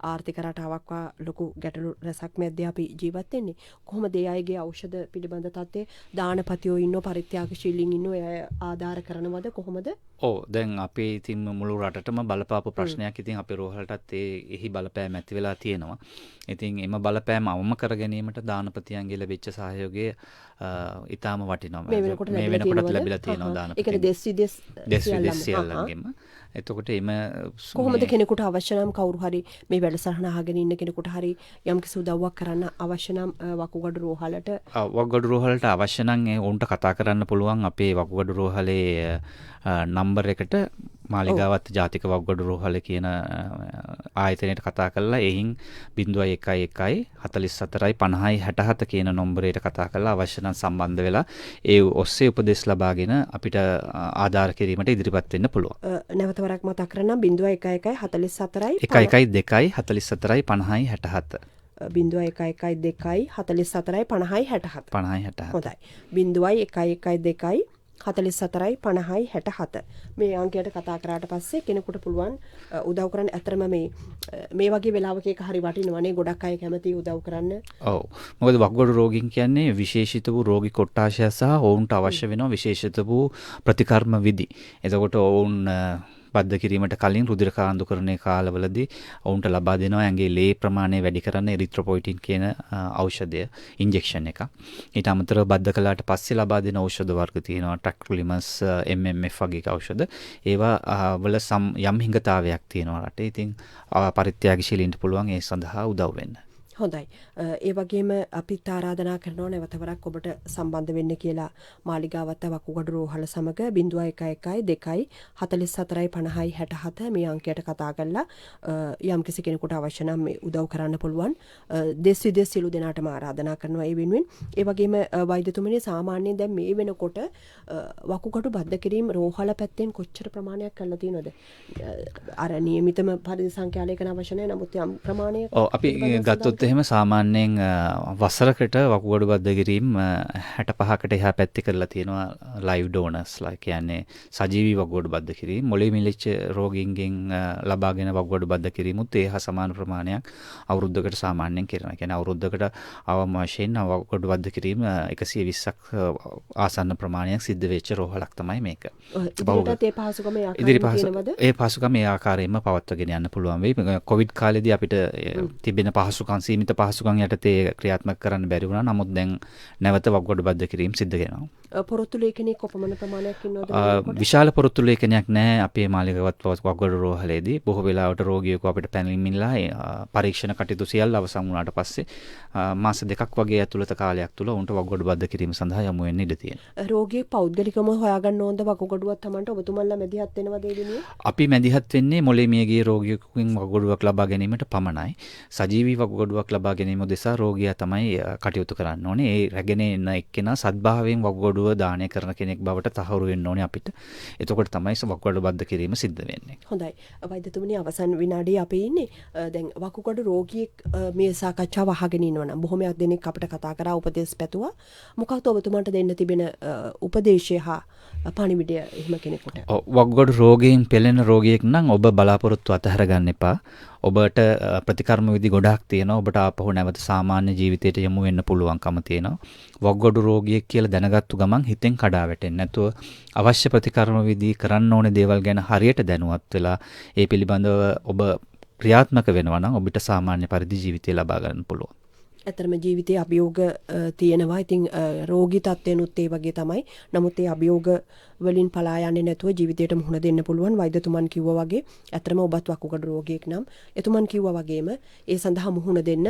ආර්ථික රටාවක් ලොකු ගැටලු රසක් මැද්දේ අපි ජීවත් වෙන්නේ. කොහොමද ඒ අයගේ ඖෂධ පිළිබඳ තත්ත්වය? දානපතියෝ ඉන්නෝ, පරිත්‍යාගශීලීන් ඉන්නෝ, ඒ ආධාර කරනවද කොහොමද? දැන් අපේ ඉතින් මුළු රටටම බලපාපු ප්‍රශ්නයක්. ඉතින් අපේ රෝහලටත් එහි බලපෑම ඇති වෙලා තියෙනවා. ඉතින් එම බලපෑම අවම කර ගැනීමට දානපතියන්ගේ ලැබිච්ච සහයෝගය ඉතාම වටිනවා. මේ වෙනකොටත් ලැබිලා තියෙනවා දානපතියන්. ඒකනේ දෙස් විදෙස් සියල්ලන්ගෙම. එතකොට එම කොහොමද කෙනෙකුට අවශ්‍ය නම් කවුරු හරි මේ වැඩසටහන අහගෙන ඉන්න කෙනෙකුට හරි යම්කිසි උදව්වක් කරන්න අවශ්‍ය නම් වකුගඩු රෝහලට අවශ්‍ය නම් උන්ට කතා කරන්න පුළුවන් අපේ වකුගඩු රෝහලේ නම්බර් එකට මාලිගාවත් ජාතික වකුගඩු රෝහල කියන ආයතනයට කතා කරලා එහින් 0111 44 50 67 කියන නම්බරයට කතා කරලා අවශ්‍ය නම් සම්බන්ධ වෙලා ඒ ඔස්සේ උපදෙස් ලබාගෙන අපිට ආධාර කිරීමට ඉදිරිපත් වෙන්න පුළුවන්. නැවත වරක් මතක් කරනම් 0111 44 112 44 50 67 0112 44 50 67 හොඳයි. 0112 44 50 67 මේ අංකයට කතා කරාට පස්සේ කෙනෙකුට පුළුවන් උදව් කරන්න. අතරම මේ වගේ වෙලාවක එක හරි වටිනවනේ, ගොඩක් අය කැමති උදව් කරන්න. මොකද වකුගඩු රෝගීන් කියන්නේ විශේෂිත වූ රෝගී කොට්ටාශය සහ ඔවුන්ට අවශ්‍ය වෙන විශේෂිත වූ ප්‍රතිකර්ම විධි. එතකොට ඔවුන් බද්ධ කිරීමට කලින් රුධිර කාන්දුකරණයේ කාලවලදී ඔවුන්ට ලබා දෙනවා ඇඟේ ලේ ප්‍රමාණය වැඩි කරන්න එරිත්‍රොපොයිටින් කියන ඖෂධය, ඉන්ජෙක්ෂන් එක. ඊට අමතරව බද්ධ කළාට පස්සේ ලබා දෙන ඖෂධ වර්ග තියෙනවා, ටැක්ට්‍රිලිමස්, MMF වගේ ඖෂධ. ඒවා වල යම් හිඟතාවයක් තියෙනවා රටේ. ඉතින් පරිත්‍යාගශීලීන්ට පුළුවන් ඒ සඳහා උදව් වෙන්න. හොඳයි. ඒ වගේම අපිත් ආරාධනා කරනවා නැවතවරක් ඔබට සම්බන්ධ වෙන්න කියලා මාලිගාවත්ත වකුගඩු රෝහල සමග 0112 44 50 67 මේ අංකයට කතා කරලා යම් කිසි කෙනෙකුට අවශ්‍ය නම් මේ උදව් කරන්න පුළුවන්. දෙස් විදෙස් සියලු දෙනාටම ආරාධනා කරනවා ඒ වෙනුවෙන්. ඒ වගේම වෛද්‍යතුමනි සාමාන්‍යයෙන් දැන් මේ වෙනකොට වකුගඩු බද්ධ කිරීම රෝහල පැත්තෙන් කොච්චර ප්‍රමාණයක් කරලා තියෙනවද? අර නියමිතම පරිදි සංඛ්‍යාලයකන අවශ්‍ය නැහැ. නමුත් යම් ප්‍රමාණයක් අපි ගත්තොත් එහෙම සාමාන්‍යයෙන් වසරකට වකුගඩු බද්ධ කිරීම 65කට එහා පැත්තේ කරලා තියෙනවා ලයිව් ඩෝනර්ස්ලා කියන්නේ සජීවී වකුගඩු බද්ධ කිරීම. මොළේ මිලිච්ච රෝගීන්ගෙන් ලබාගෙන වකුගඩු බද්ධ කිරීමුත් ඒ හා සමාන ප්‍රමාණයක් අවුරුද්දකට සාමාන්‍යයෙන් කරනවා. කියන්නේ අවුරුද්දකට අවම වශයෙන් වකුගඩු බද්ධ කිරීම 120ක් ආසන්න ප්‍රමාණයක් සිද්ධ වෙච්ච රෝහලක් තමයි මේක. ඒ පහසුකම ඒ ආකාරයෙන්ම පවත්වාගෙන යන්න පුළුවන් වෙයි. කොවිඩ් කාලේදී අපිට තිබෙන පහසුකම් සීමිත පහසුකම් යටතේ ක්‍රියාත්මක කරන්න බැරි වුණා. නමුත් දැන් නැවත වකුගඩු බද්ධ කිරීම සිද්ධ වෙනවා. පොරොත්තු ලේඛනයේ කොපමණ ප්‍රමාණයක් ඉන්නවද? විශාල පොරොත්තු ලේඛනයක් නැහැ අපේ මාලිගාවත් වකුගඩු රෝහලේදී. බොහෝ වෙලාවට රෝගියෙකු අපිට පැමිණිලා පරීක්ෂණ කටයුතු සියල්ල අවසන් වුණාට පස්සේ මාස දෙකක් වගේ ඇතුළත කාලයක් තුල උන්ට වකුගඩු බද්ධ කිරීම සඳහා යොමු වෙන්න ඉඩ තියෙනවා. රෝගියෙක් පෞද්ගලිකවම හොයාගන්න ඕනද වකුගඩුවක් Tamanට? ඔබතුමන්ලා මැදිහත් වෙනවද ඒ වෙනුවෙන්? අපි මැදිහත් වෙන්නේ මොළේ මියගිය රෝගියෙකුගෙන් වකුගඩුවක් ලබා ගැනීමට පමණයි. සජීවී වකුගඩුවක් ලබා ගැනීම උදෙසා රෝගියා තමයි කටයුතු කරන්න ඕනේ. ඒ රැගෙන එන එක්කෙනා සත්භාවයෙන් වකුගඩුව සුළුව දානය කරන කෙනෙක් බවට තහවුරු වෙන්න ඕනේ අපිට. එතකොට තමයි වකුගඩු බද්ධ කිරීම සිද්ධ වෙන්නේ. හොඳයි. වෛද්‍යතුමනි අවසන් විනාඩියේ අපි ඉන්නේ. දැන් වකුගඩු රෝගියෙක් මේ සාකච්ඡාව අහගෙන ඉන්නවා නම් බොහොමයක් දෙනෙක් අපිට කතා කරා උපදෙස් පැතුවා. මොකක්ද ඔබතුමාට දෙන්න තිබෙන උපදේශය හා පණිවිඩය එහෙම කෙනෙකුට? වකුගඩු රෝගයෙන් පෙළෙන රෝගියෙක් නම් ඔබ බලාපොරොත්තු අතහැර ගන්න එපා. ඔබට ප්‍රතිකර්ම විදි ගොඩාක් තියෙනවා. ඔබට ආපහු නැවත සාමාන්‍ය ජීවිතයට යමු වෙන්න පුළුවන්කම තියෙනවා. වකුගඩු රෝගියෙක් කියලා දැනගත්තු ගමන් හිතෙන් කඩා වැටෙන්නේ නැතුව අවශ්‍ය ප්‍රතිකර්ම විදි කරන්න ඕනේ දේවල් ගැන හරියට දැනුවත් වෙලා ඒ පිළිබඳව ඔබ ක්‍රියාත්මක වෙනවා නම් ඔබට සාමාන්‍ය පරිදි ජීවිතය ලබා ගන්න පුළුවන්. ඇතරම ජීවිතයේ අභියෝග තියෙනවා. ඉතින් රෝගී තත්ත්වයනුත් ඒ වගේ තමයි. නමුත් ඒ අභියෝග වලින් පලා යන්නේ නැතුව ජීවිතයට මුහුණ දෙන්න පුළුවන්. වෛද්‍යතුමන් කිව්වා වගේ ඇතරම ඔබත් වකුගඩු රෝගියෙක් නම් එතුමන් කිව්වා වගේම ඒ සඳහා මුහුණ දෙන්න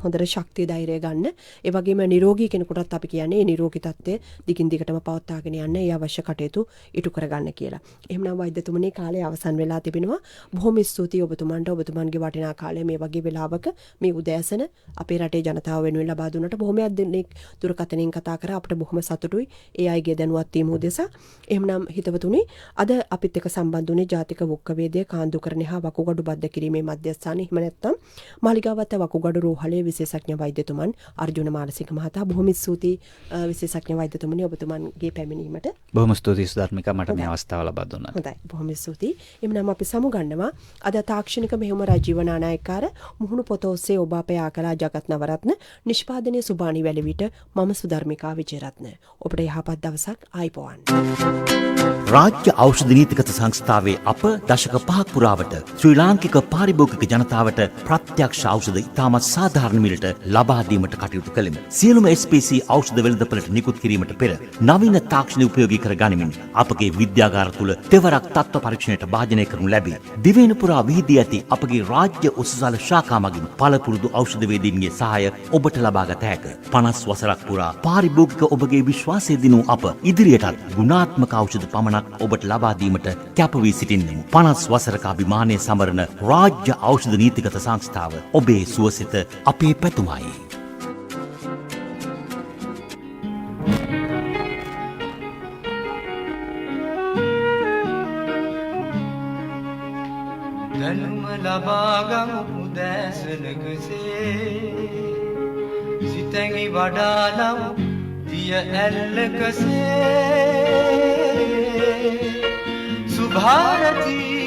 හොඳට ශක්තිය ධෛර්යය ගන්න. ඒ වගේම නිරෝගී කෙනෙකුටත් අපි කියන්නේ ඒ නිරෝගී තත්ත්වය දිගින් දිගටම පවත්වාගෙන යන්න ඒ අවශ්‍ය කටයුතු ඉටු කරගන්න කියලා. එහෙමනම් වෛද්‍යතුමනි කාලය අවසන් වෙලා තිබෙනවා. බොහොම ස්තුතියි ඔබතුමන්ට ඔබතුමන්ගේ වටිනා කාලය මේ වගේ වෙලාවක මේ උදෑසන අපේ රටේ ජනතාව වෙනුවෙන් ලබා දුන්නට බොහොමයක් දෙනෙක් දුරකථනයෙන් කතා කරා. අපිට බොහොම සතුටුයි ඒ අයගේ දැනුවත් වීම උදෙසා. එහෙමනම් හිතවතුනි අද අපිත් එක්ක සම්බන්ධ වුණේ ජාතික වෘක්ක වේදයේ කාන්දුකරණය හා වකුගඩු බද්ධ කිරීමේ මධ්‍යස්ථානයේ එහෙම නැත්නම් මාලිගාවත වකුගඩු රෝහලේ විශේෂඥ වෛද්‍යතුමන් අර්ජුන මානසික මහතා. බොහොම ස්තුතියි විශේෂඥ වෛද්‍යතුමනි ඔබතුමන්ගේ පැමිණීමට. බොහොම ස්තුතියි සුධර්මිකා මට මේ අවස්ථාව ලබා දුන්නාට. හොඳයි බොහොම ස්තුතියි. එහෙමනම් අපි සමුගන්නවා අද තාක්ෂණික මෙහෙයුම රජීවන නායකකාර මුහුණු පොත ඔස්සේ ඔබ අපේ ආකලා ජගත් නවරත්න නිෂ්පාදනයේ සුබානි වැලිවිට මම සුධර්මිකා විජේරත්න. ඔබට යහපත් දවසක් ආයිබෝවන්. රාජ්‍ය ඖෂධ නීතිගත සංස්ථාවේ අප දශක 5ක් පුරාවට ශ්‍රී ලාංකික පාරිභෝගික ජනතාවට ප්‍රත්‍යක්ෂ ඖෂධ ඉතාමත් සාධාරණ මිලට ලබා දීමට කටයුතු කළෙමු. සියලුම SPC ඖෂධ වෙළඳපළට නිකුත් කිරීමට පෙර නවීන තාක්ෂණ උපයෝගී කර ගනිමින් අපගේ විද්‍යාගාර තුළ තෙවරක් තත්ත්ව පරීක්ෂණයට භාජනය කරනු ලැබේ. දිවයින පුරා විහිදී ඇති අපගේ රාජ්‍ය උසුසල ශාඛා මගින් පළපුරුදු ඖෂධ වේදීන්ගේ සහාය ඔබට ලබා ගත හැක. 50 වසරක් පුරා පාරිභෝගික ඔබගේ විශ්වාසය දිනූ අප ඉදිරියටත් ගුණාත්මක ඖෂධ පමණක් ඔබට ලබා දීමට කැප වී සිටින්නෙමු. 50 වසරක අභිමානය සමරන රාජ්‍ය ඖෂධ නීතිගත සංස්ථාව ඔබේ සුවසිත අපේ පැතුමයි. දැනුම ලබාගමු උදෑසනකසේ සිතැඟි වඩාලමු දිය ඇල්ලකසේ සුභාරතී